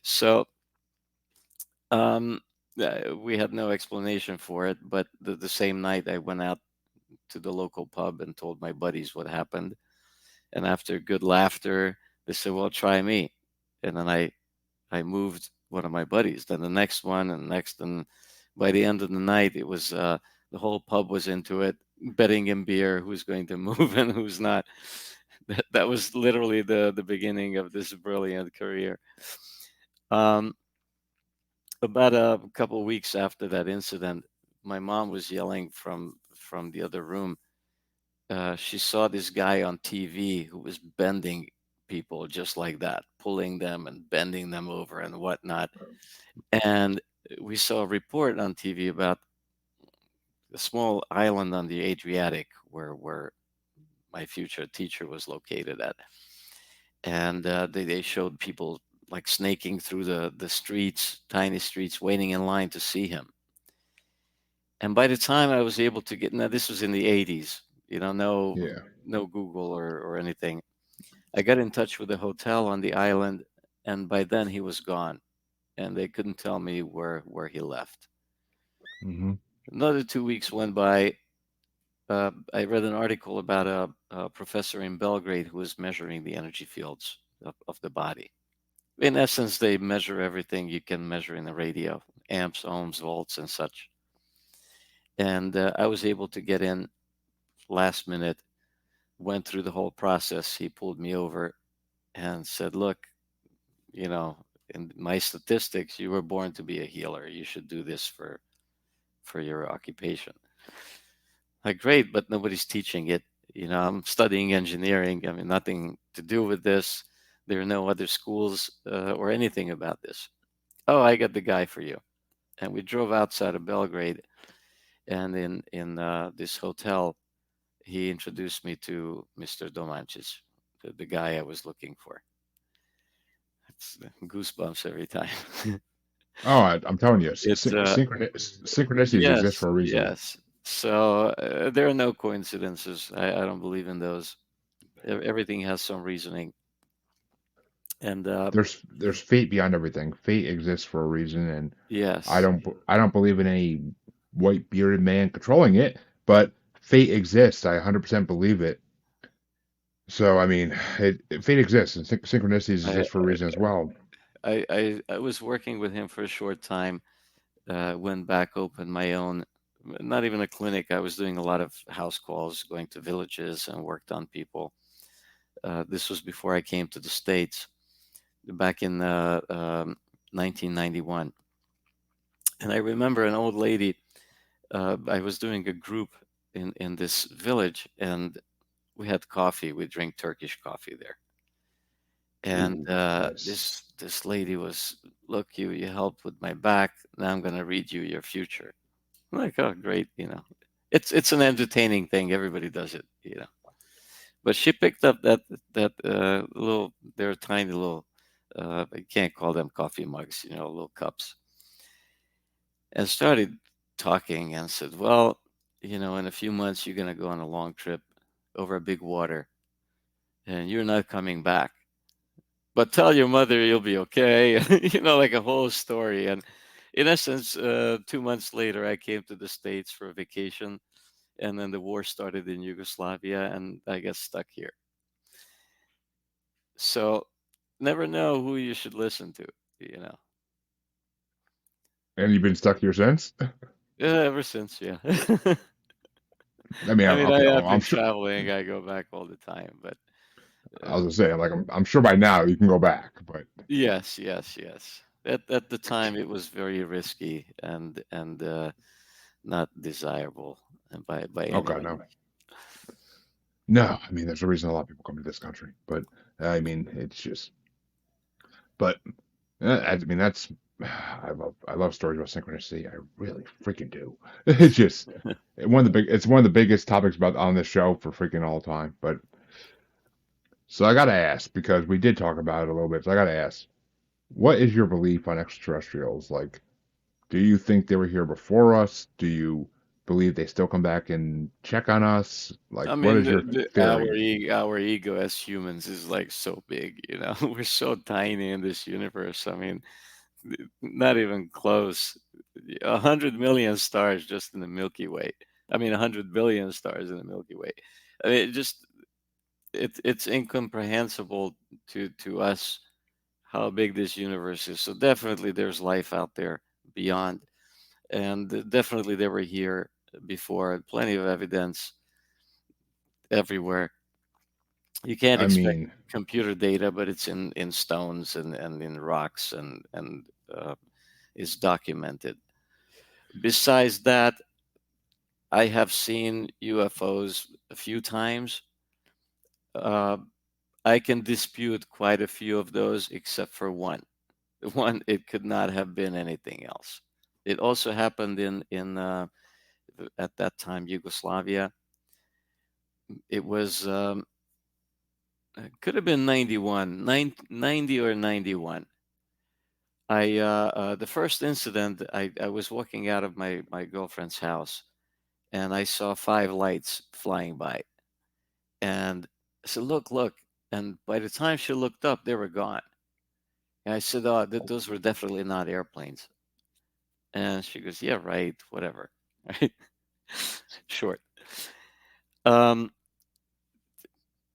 So we had no explanation for it. But the same night, I went out to the local pub and told my buddies what happened. And after good laughter, they said, "Well, try me." And then I moved one of my buddies, then the next one, and next, and by the end of the night, it was the whole pub was into it, betting in beer, who's going to move and who's not. That was literally the beginning of this brilliant career. Um, about a couple of weeks after that incident, my mom was yelling from the other room. She saw this guy on TV who was bending people just like that, pulling them and bending them over and whatnot. And we saw a report on TV about a small island on the Adriatic where my future teacher was located at. And they showed people like snaking through the streets, tiny streets, waiting in line to see him. And by the time I was able to get, now this was in the 80s, Yeah. no Google or anything. I got in touch with the hotel on the island, and by then he was gone. and they couldn't tell me where he left. Hmm. Another 2 weeks went by. I read an article about a professor in Belgrade who was measuring the energy fields of the body. In essence, they measure everything you can measure in the radio, amps, ohms, volts, and such. And I was able to get in last minute, went through the whole process. He pulled me over and said, look, you know, in my statistics, you were born to be a healer. You should do this for your occupation. Like, great, but nobody's teaching it. I'm studying engineering. I mean, nothing to do with this. There are no other schools or anything about this. Oh, I got the guy for you. And we drove outside of Belgrade, and in this hotel, he introduced me to Mr. Domančić, the guy I was looking for. It's goosebumps every time. Oh, I'm telling you, It's synchronicities exist yes, for a reason. yes. So there are no coincidences. I don't believe in those. Everything has some reasoning, and There's fate beyond everything. Fate exists for a reason, and I yes, don't believe in any white bearded man controlling it, but fate exists. I 100% believe it. So I mean, fate exists, and synchronicities I, exist for a reason as well. I was working with him for a short time. Went back, opened my own, not even a clinic. I was doing a lot of house calls, going to villages, and worked on people. This was before I came to the States, back in 1991. And I remember an old lady. I was doing a group in this village, and we had coffee. We drink Turkish coffee there. And Nice. this lady was, look, you helped with my back. Now I'm going to read you your future. I'm like, oh, great, it's an entertaining thing. Everybody does it. But she picked up that little, they're tiny little, I can't call them coffee mugs, little cups, and started talking and said, well, in a few months you're going to go on a long trip over a big water, and you're not coming back. But tell your mother you'll be okay. Like a whole story. And in essence, 2 months later, I came to the States for a vacation, and then the war started in Yugoslavia, and I got stuck here. So never know who you should listen to, you know. And you've been stuck here since? Yeah, ever since, yeah. I mean, I mean, okay, I've I'm been sure. traveling. I go back all the time, but I was uh, gonna say, like, I'm sure by now you can go back, but yes, yes, yes. At the time, it was very risky and not desirable by okay, anyone. no, no. I mean, there's a reason a lot of people come to this country, but I mean, it's just, but I mean, that's I love stories about synchronicity. I really freaking do. It's just it's one of the biggest topics about on this show for freaking all time. But so I gotta ask because we did talk about it a little bit. So I gotta ask, what is your belief on extraterrestrials? Like, do you think they were here before us? Do you believe they still come back and check on us? Like, I what mean, is your theory? our ego as humans is like so big, We're so tiny in this universe. I mean, not even close. 100 million stars just in the Milky Way. I mean, 100 billion stars in the Milky Way. I mean, it's incomprehensible to us how big this universe is. So definitely, there's life out there beyond, and definitely they were here before. Plenty of evidence everywhere. You can't I expect mean, computer data, but it's in stones and in rocks and is documented. Besides that, I have seen UFOs a few times. Uh, I can dispute quite a few of those, except for one. One, it could not have been anything else. It also happened in at that time Yugoslavia. It was it could have been 91, 90 or 91. The first incident, I was walking out of my girlfriend's house, and I saw five lights flying by, and I said, "Look, look!" And by the time she looked up, they were gone. And I said, "Oh, those were definitely not airplanes." And she goes, "Yeah, right, whatever." Right? Short. Um,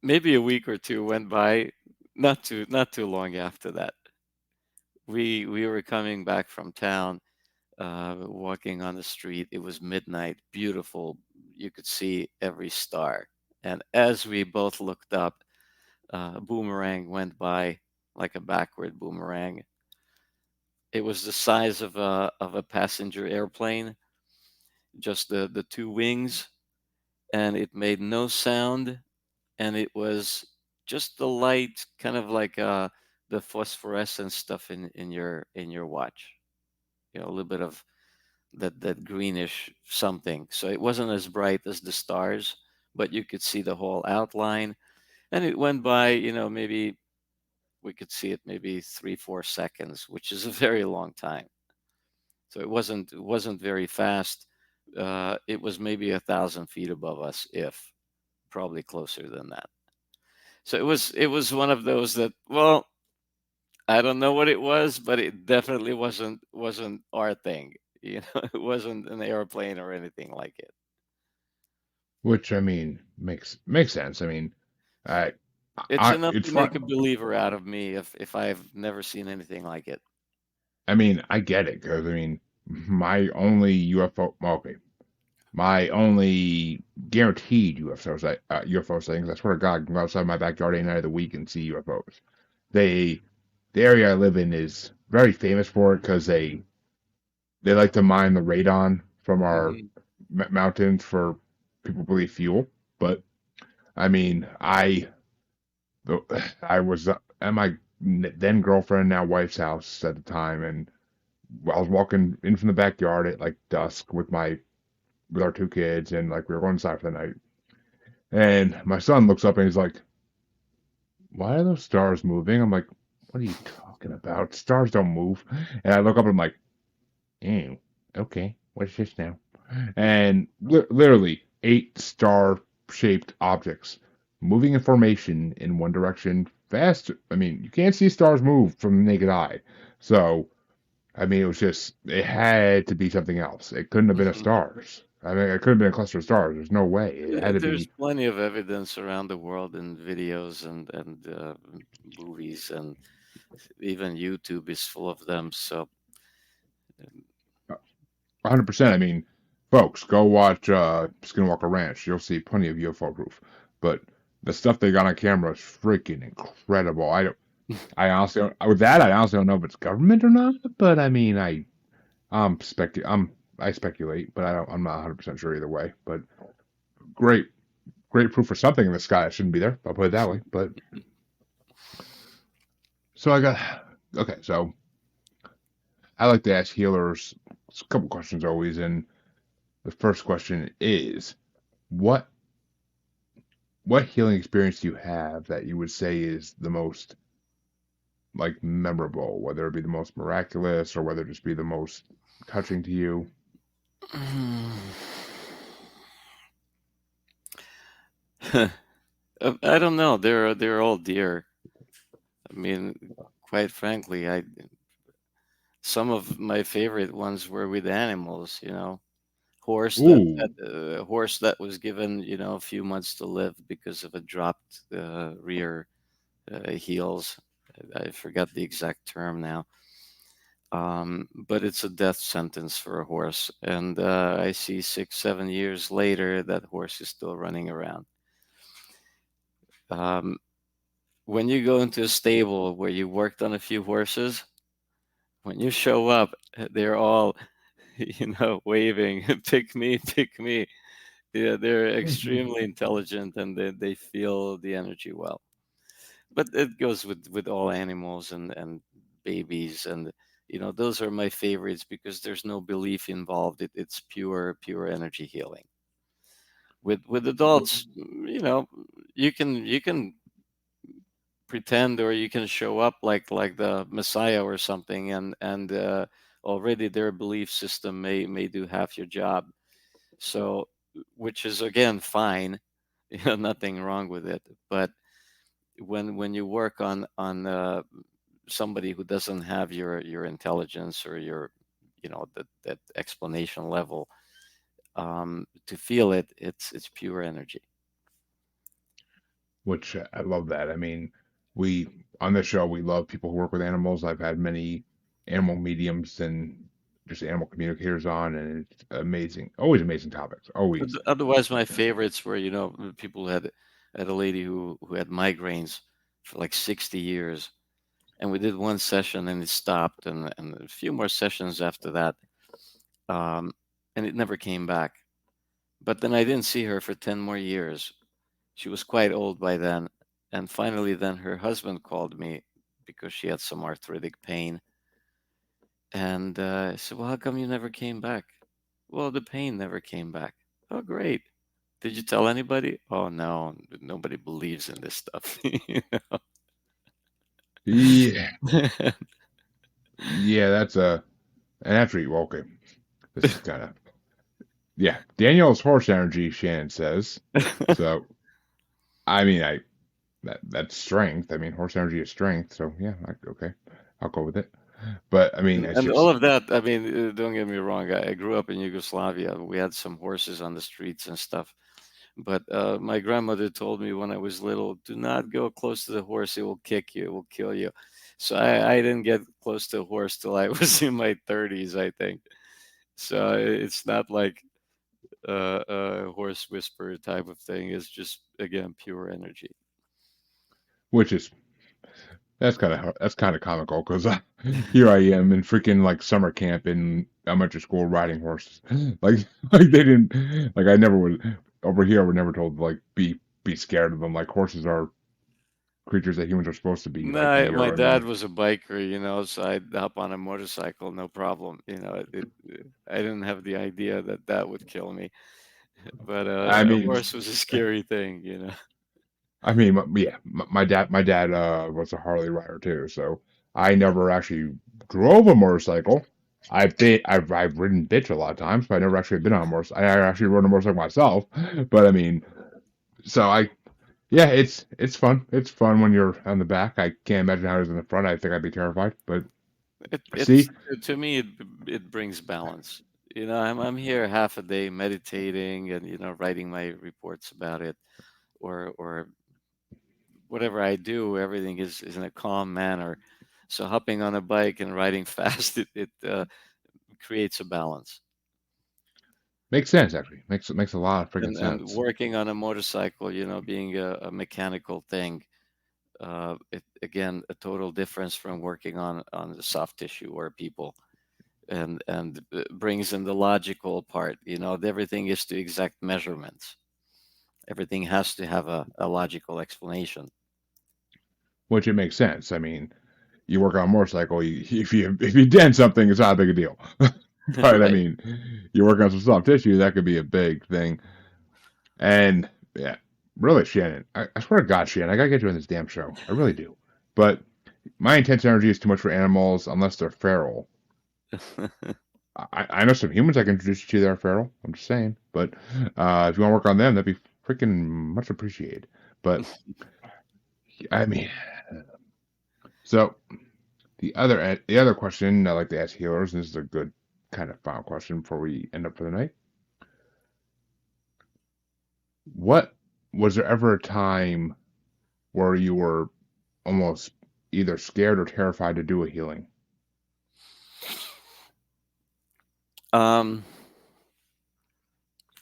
Maybe a week or two went by, not too long after that. We were coming back from town, walking on the street. It was midnight, beautiful. You could see every star. And as we both looked up, a boomerang went by, like a backward boomerang. It was the size of a passenger airplane, just the two wings, and it made no sound, and it was just the light, kind of like the phosphorescent stuff in your watch. A little bit of that greenish something. So it wasn't as bright as the stars, but you could see the whole outline. And it went by, maybe we could see it maybe 3-4 seconds, which is a very long time. So it wasn't very fast. It was maybe 1,000 feet above us, if probably closer than that. So it was one of those that, well, I don't know what it was, but it definitely wasn't our thing. It wasn't an airplane or anything like it. Which I mean makes sense. I mean, I It's enough it's to make a fun. believer out of me if I've never seen anything like it. I mean, I get it because I mean, my only UFO. Well, okay, my only guaranteed UFO sightings. I swear to God, I can go outside my backyard any night of the week and see UFOs. They the area I live in is very famous for it because they like to mine the radon from our Hmm. mountains for people believe fuel. But I mean, I was at my then girlfriend, now wife's house at the time, and I was walking in from the backyard at like dusk with our two kids, and like we were going inside for the night. And my son looks up and he's like, "Why are those stars moving?" I'm like, "What are you talking about? Stars don't move." And I look up and I'm like, "Ew, okay, what's this now?" And literally 8 star-shaped objects moving in formation in one direction fast. I mean, you can't see stars move from the naked eye. So, I mean, it had to be something else. It couldn't have been a stars. I mean, it could have been a cluster of stars. There's no way. It had to There's be. plenty of evidence around the world in videos and movies, and even YouTube is full of them. So 100%. I mean, folks, go watch Skinwalker Ranch. You'll see plenty of UFO proof. But the stuff they got on camera is freaking incredible. I honestly don't know if it's government or not. But I mean, I speculate, but I'm not 100% sure either way. But great, great proof for something in the sky. It shouldn't be there. I'll put it that way. But so okay. So I like to ask healers a couple questions always, and the first question is, what what healing experience do you have that you would say is the most like memorable, whether it be the most miraculous or whether it just be the most touching to you? I don't know. They're all dear. I mean, quite frankly, I some of my favorite ones were with animals. Horse that Ooh, that horse that was given a few months to live because of a dropped rear heels. I forgot the exact term now. But it's a death sentence for a horse, and I see 6, 7 years later that horse is still running around. Um, when you go into a stable where you worked on a few horses, when you show up, they're all, waving, pick me, pick me. Yeah, they're extremely intelligent and they feel the energy well. But it goes with all animals and babies, and those are my favorites because there's no belief involved. It's pure energy healing. With adults, you can pretend, or you can show up like the Messiah or something, and already their belief system may do half your job. So, which is again fine, nothing wrong with it. But when you work on somebody who doesn't have your intelligence or your, that explanation level, to feel it. It's pure energy. Which I love that. I mean, we on this show we love people who work with animals. I've had many animal mediums and just animal communicators on, and it's amazing. Always amazing topics. Always. Otherwise, my favorites were, people had a lady who had migraines for like 60 years, and we did one session and it stopped, and a few more sessions after that, um, and it never came back. But then I didn't see her for 10 more years. She was quite old by then, and finally, then her husband called me because she had some arthritic pain, and I said, "Well, how come you never came back?" "Well, the pain never came back." "Oh, great. Did you tell anybody?" "Oh, no, nobody believes in this stuff." Yeah, yeah. That's a and actually, well, okay. This is kind of yeah. Daniel's horse energy. Shannon says. So I mean, that's strength. I mean, horse energy is strength. So yeah, okay, I'll go with it. But I mean, it's And all just of that, I mean, don't get me wrong. I grew up in Yugoslavia. We had some horses on the streets and stuff. But my grandmother told me when I was little, do not go close to the horse. It will kick you. It will kill you. So I didn't get close to a horse till I was in my 30s, I think. So it's not like a horse whisperer type of thing. It's just, again, pure energy. which is that's kind of comical because here I am in freaking like summer camp in elementary school riding horses. Like they didn't like I never would over here. We're never told to like be scared of them. Like horses are creatures that humans are supposed to be like No, my near. I dad mean, was a biker, so I'd hop on a motorcycle, no problem. I didn't have the idea that that would kill me, but I a mean, horse was a scary thing. yeah, my dad was a Harley rider too, so I never actually drove a motorcycle. I've ridden bitch a lot of times, but I never actually been on a motorcycle. I actually rode a motorcycle myself, but I mean, so yeah, it's fun. It's fun when you're on the back. I can't imagine how it is in the front. I think I'd be terrified. But It's see, to me it brings balance. I'm here half a day meditating and writing my reports about it, or whatever I do, everything is in a calm manner. So hopping on a bike and riding fast, it creates a balance. makes sense actually. Makes a lot of freaking And sense. working on a motorcycle, being a mechanical thing, it again a total difference from working on the soft tissue or people, and brings in the logical part. Everything is to exact measurements. Everything has to have a logical explanation. Which it makes sense. I mean, you work on a motorcycle. If you dent something, it's not a big a deal. But I Right. mean, you work on some soft tissue, that could be a big thing. And yeah, really, Shannon, I swear to God, Shannon, I gotta get you on this damn show. I really do. But my intense energy is too much for animals unless they're feral. I know some humans I can introduce you to that are feral. I'm just saying. But if you want to work on them, that'd be freaking much appreciated. But I mean, so the other question I like to ask healers, and this is a good kind of final question before we end up for the night. What was there ever a time where you were almost either scared or terrified to do a healing? um,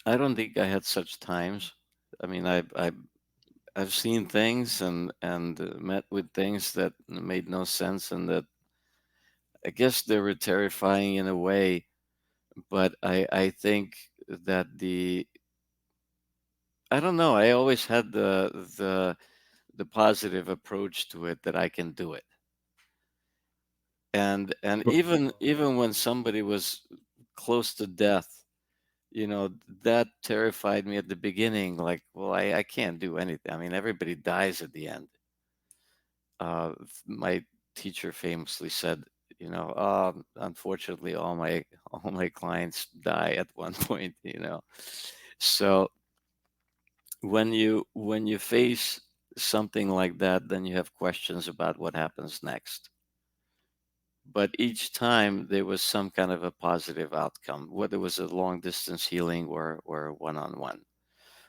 I don't think I had such times. I mean, I've seen things and met with things that made no sense, and that I guess they were terrifying in a way. But I think that I don't know. I always had the positive approach to it, that I can do it. And But, even when somebody was close to death, that terrified me at the beginning. Like, well, I can't do anything. I mean, everybody dies at the end. My teacher famously said, unfortunately, all my clients die at one point. So when you face something like that, then you have questions about what happens next. but each time there was some kind of a positive outcome, whether it was a long distance healing or one-on-one,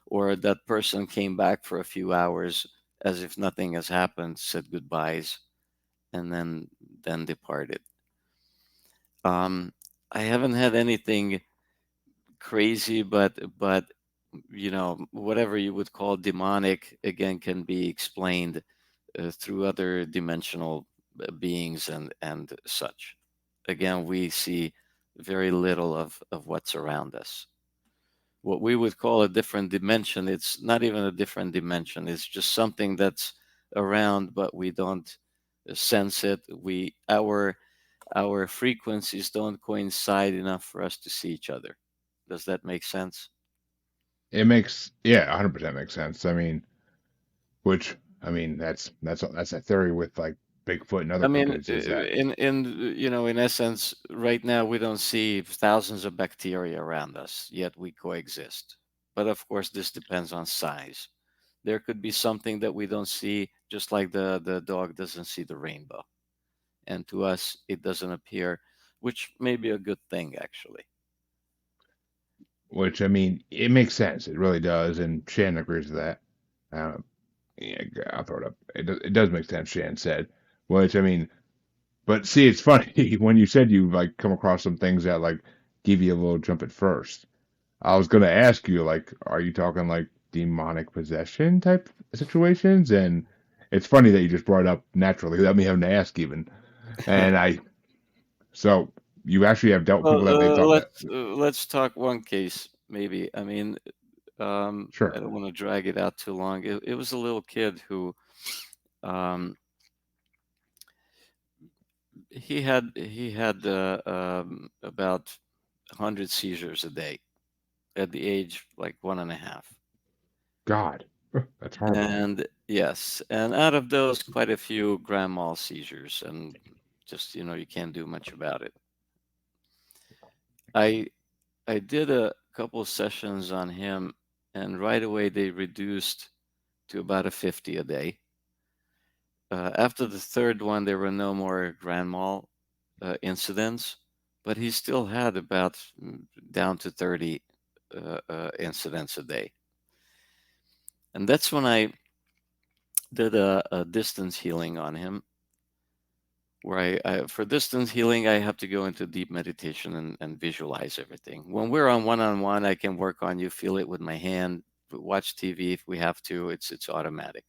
or that person came back for a few hours as if nothing has happened, said goodbyes, and then departed. Um, I haven't had anything crazy, but whatever you would call demonic again can be explained through other dimensional beings and such. Again, we see very little of what's around us. What we would call a different dimension, it's not even a different dimension. It's just something that's around, but we don't sense it. Our frequencies don't coincide enough for us to see each other. Does that make sense? It makes, yeah, 100% makes sense. I mean, which I mean, that's a theory with like Bigfoot and other I mean, cryptids is that in essence, right now we don't see thousands of bacteria around us, yet we coexist. But of course, this depends on size. There could be something that we don't see, just like the dog doesn't see the rainbow, and to us it doesn't appear, which may be a good thing actually. which I mean, it makes sense. It really does, and Shannon agrees with that. Um, yeah, I'll throw it up. It does make sense. Shannon said, which I mean, but see, it's funny when you said you like come across some things that like give you a little jump at first. I was gonna ask you like, are you talking like demonic possession type situations? And it's funny that you just brought it up naturally without me having to ask even. And so you actually have dealt with Well, people that they thought that. let's talk one case maybe. I mean, I Sure. don't want to drag it out too long. It was a little kid who um, he had about 100 seizures a day at the age like 1.5. God, that's horrible. And yes, and out of those, quite a few grand mal seizures, and just you can't do much about it. I I did a couple sessions on him, and right away they reduced to about a 50 a day. After the third one, there were no more grand mal incidents, but he still had about down to 30 incidents a day. And that's when I did a distance healing on him, where for distance healing, I have to go into deep meditation and visualize everything. When we're on one-on-one, I can work on you, feel it with my hand, watch TV if we have to. It's automatic.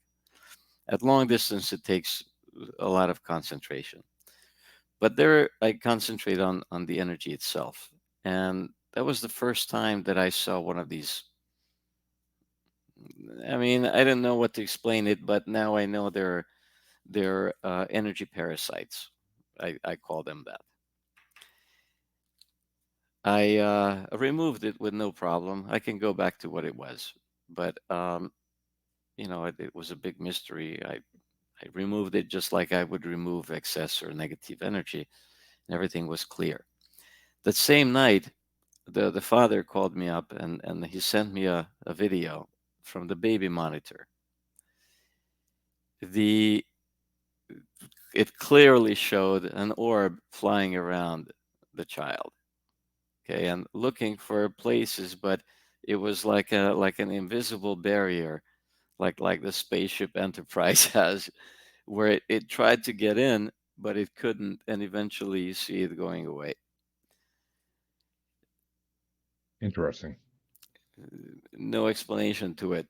At long distance, it takes a lot of concentration. But there, I concentrate on the energy itself, and that was the first time that I saw one of these. I mean, I didn't know what to explain it, but now I know they're energy parasites. I call them that. I removed it with no problem. I can go back to what it was, but it was a big mystery. I removed it just like I would remove excess or negative energy, and everything was clear. That same night, the father called me up and he sent me a video from the baby monitor. The It clearly showed an orb flying around the child. Okay, and looking for places, but it was like an invisible barrier, like the spaceship Enterprise has, where it tried to get in, but it couldn't, and eventually you see it going away. Interesting. No explanation to it,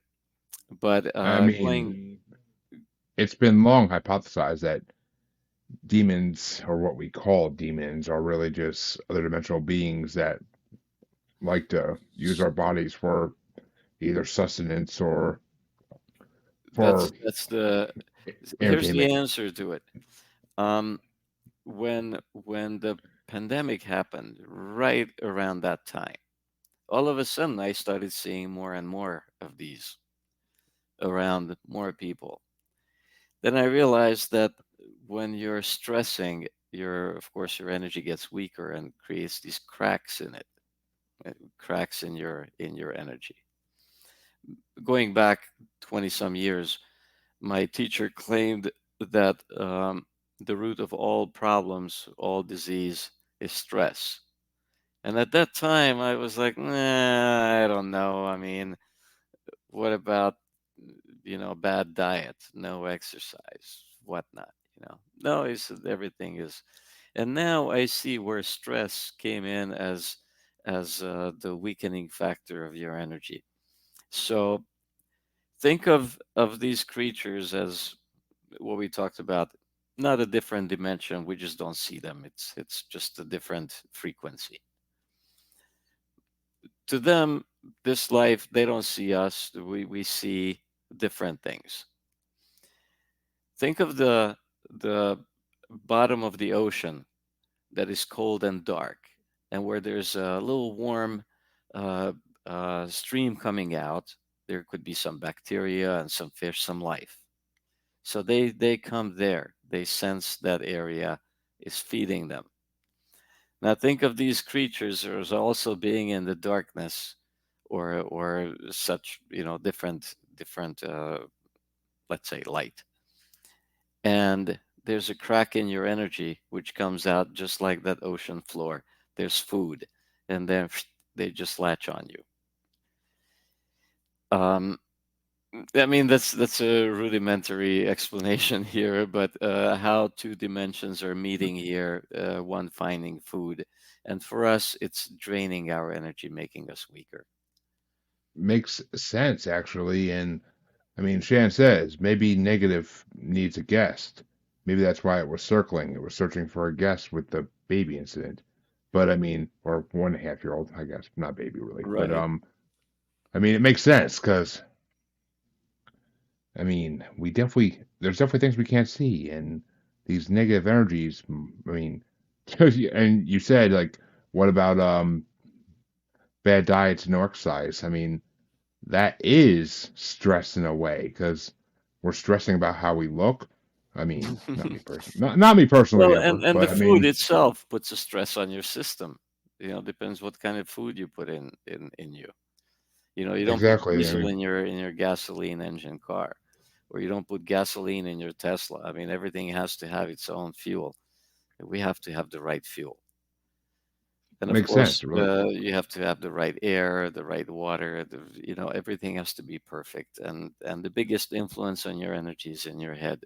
but I going. mean, it's been long hypothesized that demons, or what we call demons, are really just other dimensional beings that like to use our bodies for either sustenance or for That's the Here's the entertainment. answer to it. Um, when the pandemic happened, right around that time, all of a sudden I started seeing more and more of these around more people. Then I realized that when you're stressing, of course your energy gets weaker and creates these cracks in it, cracks in your energy. Going back 20 some years, my teacher claimed that the root of all problems, all disease is stress. And at that time, I was like, nah, I don't know. I mean, what about, bad diet, no exercise, whatnot, No, he said everything is. And now I see where stress came in as the weakening factor of your energy. So think of these creatures as what we talked about, not a different dimension. We just don't see them. It's just a different frequency. To them, this life, they don't see us. We see different things. Think of the bottom of the ocean that is cold and dark, and where there's a little warm uh, stream coming out. There could be some bacteria and some fish, some life. So they come there. They sense that area is feeding them. Now think of these creatures as also being in the darkness, or such, different let's say light. And there's a crack in your energy which comes out just like that ocean floor. There's food, and then they just latch on you. Um, I mean, that's a rudimentary explanation here, but how two dimensions are meeting here, one finding food, and for us, it's draining our energy, making us weaker. Makes sense, actually. And I mean, Shan says maybe negative needs a guest. Maybe that's why it was circling. It was searching for a guest with the baby incident. But I mean, or 1.5 year old, I guess, not baby really. But Right. I mean, it makes sense because I mean, there's definitely things we can't see, and these negative energies. I mean, and you said like, what about bad diets, no exercise? I mean, that is stress in a way because we're stressing about how we look. I mean, not me personally, not me personally Well, and ever, and the but I food mean, itself puts a stress on your system. Depends what kind of food you put in you. You don't put exactly. I diesel mean, in your gasoline engine car, or you don't put gasoline in your Tesla. I mean, everything has to have its own fuel. We have to have the right fuel. And of makes course, sense, really. you have to have the right air, the right water. Everything has to be perfect. And the biggest influence on your energy is in your head,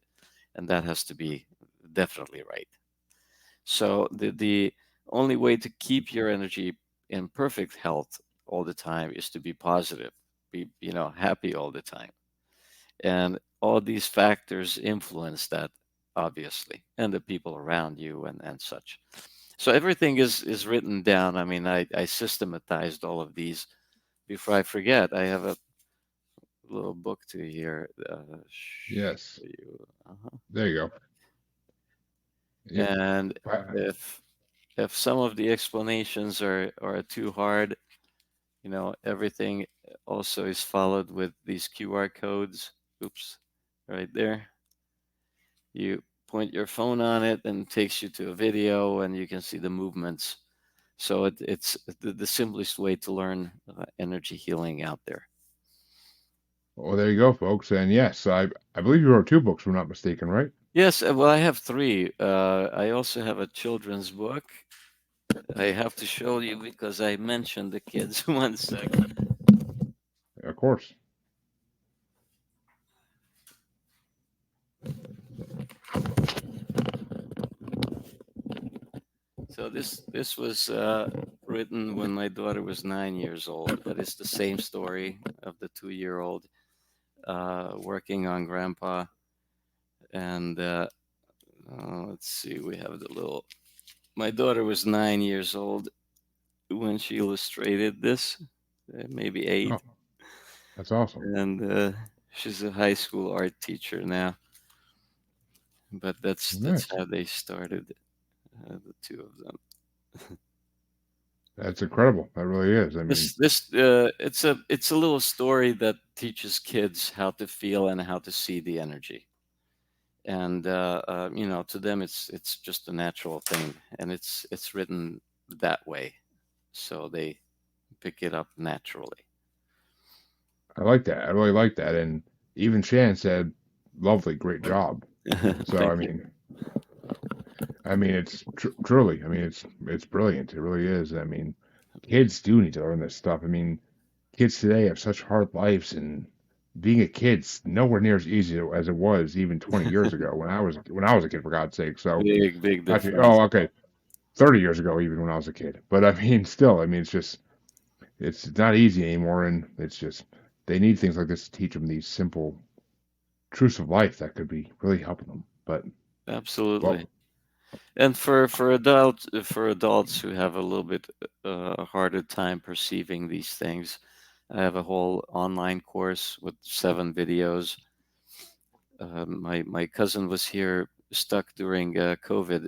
and that has to be definitely right. So the only way to keep your energy in perfect health all the time is to be positive, be happy all the time, and all these factors influence that, obviously, and the people around you and such. So everything is written down. I mean, I systematized all of these. Before I forget, I have a little book to here. Yes, Show you. Uh-huh. there you go. Yeah. And I- if some of the explanations are too hard, everything also is followed with these QR codes. Oops, right there. You point your phone on it and it takes you to a video, and you can see the movements. So it's the simplest way to learn energy healing out there. Well, there you go, folks. And yes, I believe you wrote two books, if I'm not mistaken, right? Yes, well, I have three. I also have a children's book. I have to show you because I mentioned the kids. One second. Of course. So this was written when my daughter was 9 years old, but it's the same story of the 2-year-old working on grandpa. And let's see, we have the little. My daughter was 9 years old when she illustrated this, maybe 8, Oh, that's awesome. and she's a high school art teacher now. But that's Nice. how they started, the two of them. That's incredible. That really is. I mean, It's a little story that teaches kids how to feel and how to see the energy, and to them it's just a natural thing, and it's written that way, so they pick it up naturally. I like that. I really like that. And even Shan said, lovely, great job. So, Thank I you. mean, I mean, it's truly. I mean, it's brilliant. It really is. I mean, kids do need to learn this stuff. I mean, kids today have such hard lives, and being a kid's nowhere near as easy as it was even 20 years ago when I was a kid, for God's sake. So Big actually, difference. okay, 30 years ago, even when I was a kid. But I mean, still, I mean, it's not easy anymore, and it's just they need things like this to teach them these simple truths of life that could be really helping them. But well, Absolutely. And for adults who have a little bit harder time perceiving these things, I have a whole online course with 7 videos. My cousin was here stuck during COVID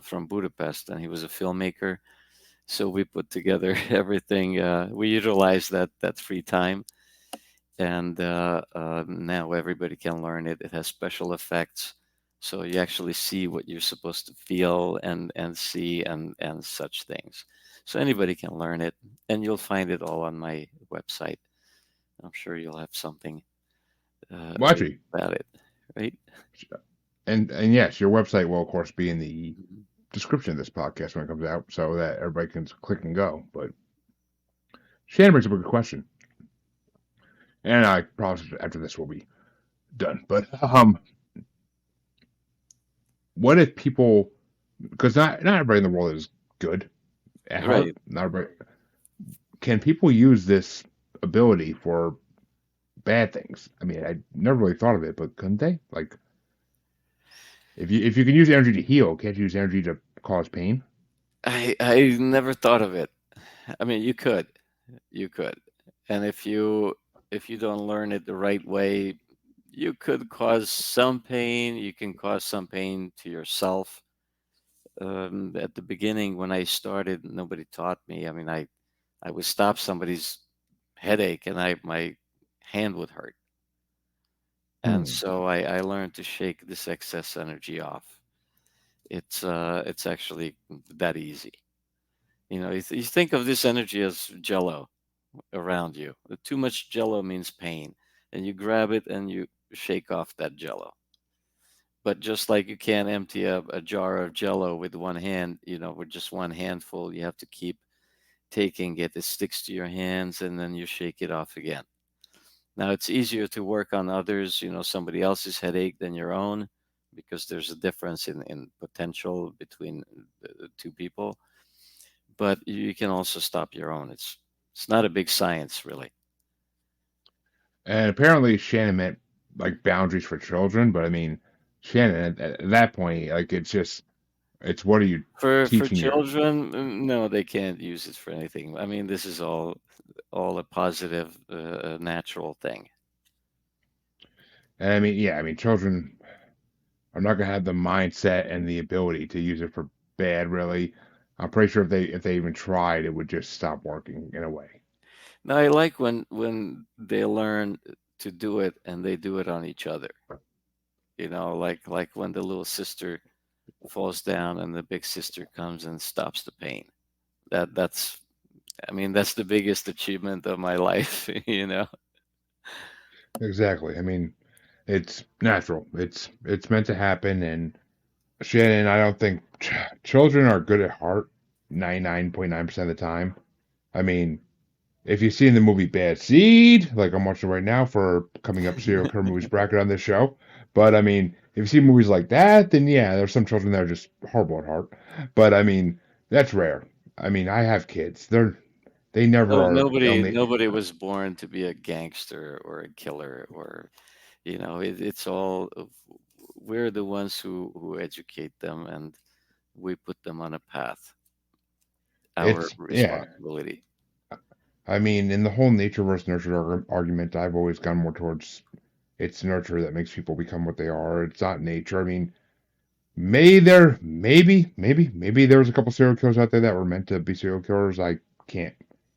from Budapest, and he was a filmmaker. So we put together everything. We utilized that free time, and now everybody can learn it. It has special effects, so you actually see what you're supposed to feel and see and such things. So anybody can learn it, and you'll find it all on my website. I'm sure you'll have something well, actually, about it, right? and yes, your website will of course be in the description of this podcast when it comes out, so that everybody can click and go. But Shannon brings up a good question, and I promise after this we'll be done. But what if people? Because not everybody in the world is good at heart. Right. Not everybody. Can people use this ability for bad things? I mean, I never really thought of it, but couldn't they? Like, if you can use energy to heal, can't you use energy to cause pain? I never thought of it. I mean, you could, and if you don't learn it the right way, you could cause some pain. You can cause some pain to yourself. At the beginning, when I started, nobody taught me. I mean, I would stop somebody's headache, and my hand would hurt, and Hmm. so I learned to shake this excess energy off. It's actually that easy. You know, you think of this energy as jello around you. Too much jello means pain, and you grab it and you shake off that jello. But just like you can't empty a jar of jello with one hand, you know, with just one handful, you have to keep taking it. It sticks to your hands, and then you shake it off again. Now, it's easier to work on others, you know, somebody else's headache than your own, because there's a difference in potential between the two people. But you can also stop your own. It's not a big science, really. And apparently Shannon meant like boundaries for children, but I mean, Shannon at that point, like it's what are you For teaching your? children, no, they can't use it for anything. I mean, this is all a positive, natural thing. And I mean, yeah, I mean, children are not gonna have the mindset and the ability to use it for bad, really. I'm pretty sure if they even tried, it would just stop working in a way. Now, I like when they learn to do it and they do it on each other. You know, like when the little sister falls down and the big sister comes and stops the pain. That's I mean, that's the biggest achievement of my life, you know. Exactly. I mean, it's natural. It's meant to happen. And Shannon, I don't think children are good at heart 99.9% of the time. I mean, if you've seen the movie Bad Seed, like I'm watching right now for coming up serial killer movies bracket on this show, but I mean, if you see movies like that, then yeah, there's some children that are just horrible at heart. But I mean, that's rare. I mean, I have kids. They never No, are only. nobody was born to be a gangster or a killer or, you know, it's all we're the ones who educate them, and we put them on a path. Our It's yeah. responsibility. I mean, in the whole nature versus nurture argument, I've always gone more towards it's nurture that makes people become what they are. It's not nature. I mean, maybe there was a couple serial killers out there that were meant to be serial killers. I can't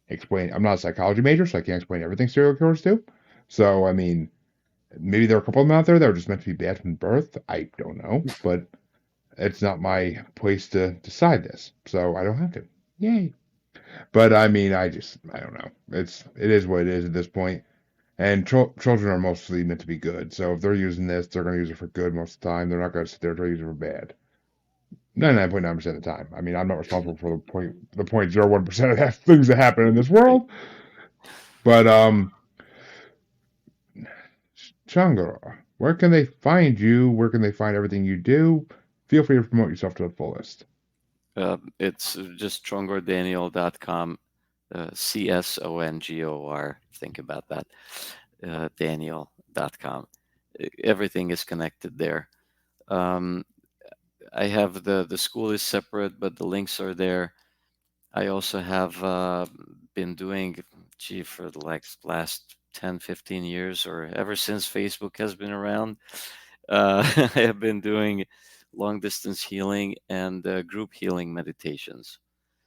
explain. I'm not a psychology major, so I can't explain everything serial killers do. So, I mean, maybe there are a couple of them out there that were just meant to be bad from birth. I don't know, but it's not my place to decide this, so I don't have to. Yay! But I mean, I don't know. It is what it is at this point. And children are mostly meant to be good. So if they're using this, they're going to use it for good most of the time. They're not going to sit there and try to use it for bad. 99.9% of the time. I mean, I'm not responsible for the 0.01% of that things that happen in this world. But Csongor, where can they find you? Where can they find everything you do? Feel free to promote yourself to the fullest. It's just ChongorDaniel.com, CSONGOR. Think about that. Daniel.com. Everything is connected there. I have the school is separate, but the links are there. I also have been doing, for the last 10, 15 years, or ever since Facebook has been around, I have been doing long distance healing and group healing meditations.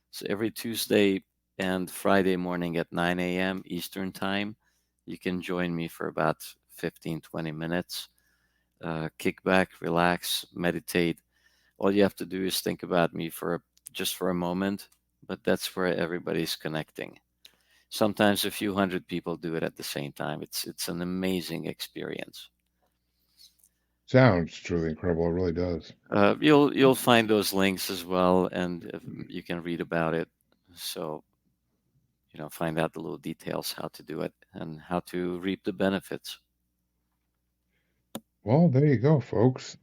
So every Tuesday and Friday morning at 9 a.m. Eastern Time, you can join me for about 15, 20 minutes. Kick back, relax, meditate. All you have to do is think about me just for a moment, but that's where everybody's connecting. Sometimes a few hundred people do it at the same time. It's an amazing experience. Sounds truly incredible. It really does. You'll find those links as well, and you can read about it. So find out the little details how to do it and how to reap the benefits. Well, there you go, folks.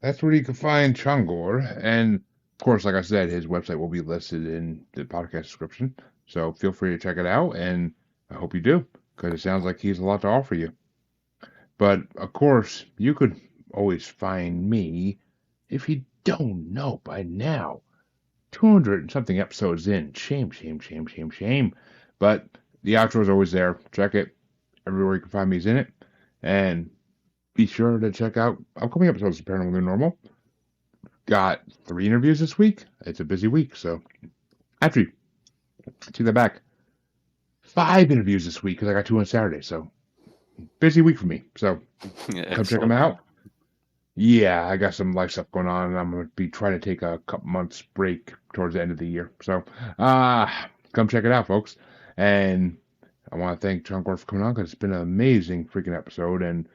That's where you can find Csongor. And of course, like I said, his website will be listed in the podcast description. So feel free to check it out. And I hope you do, because it sounds like he has a lot to offer you. But of course, you could always find me, if you don't know by now, 200 and something episodes in. Shame, shame, shame, shame, shame. But the outro is always there. Check it. Everywhere you can find me is in it. And be sure to check out upcoming episodes of Paranormal New Normal. Got 3 interviews this week. It's a busy week, so actually, take that back. 5 interviews this week because I got 2 on Saturday, so busy week for me. So come check them out. Yeah, I got some life stuff going on, and I'm going to be trying to take a couple months break towards the end of the year. So come check it out, folks. And I want to thank Csongor for coming on because it's been an amazing freaking episode, and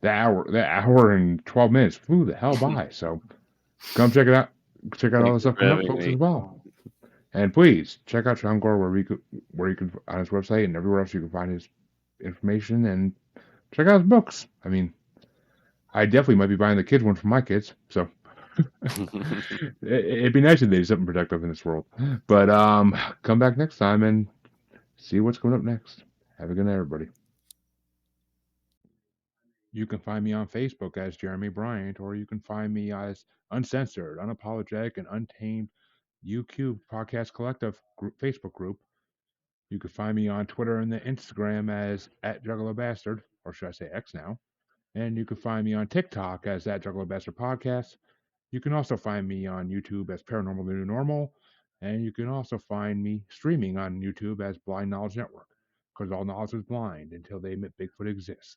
the hour and 12 minutes flew the hell by. So come check it out. Check out all the stuff coming up, folks, as well. And please check out Csongor where you can on his website and everywhere else you can find his information, and check out his books. I mean, I definitely might be buying the kids one for my kids. So it'd be nice if they did something productive in this world. But come back next time and see what's coming up next. Have a good night, everybody. You can find me on Facebook as Jeremy Bryant, or you can find me as Uncensored, Unapologetic, and Untamed UQ Podcast Collective Facebook group. You can find me on Twitter and the Instagram as @JuggaloBastard, or should I say X now. And you can find me on TikTok as @JuggaloBastard Podcast. You can also find me on YouTube as Paranormal New Normal. And you can also find me streaming on YouTube as Blind Knowledge Network, because all knowledge is blind until they admit Bigfoot exists.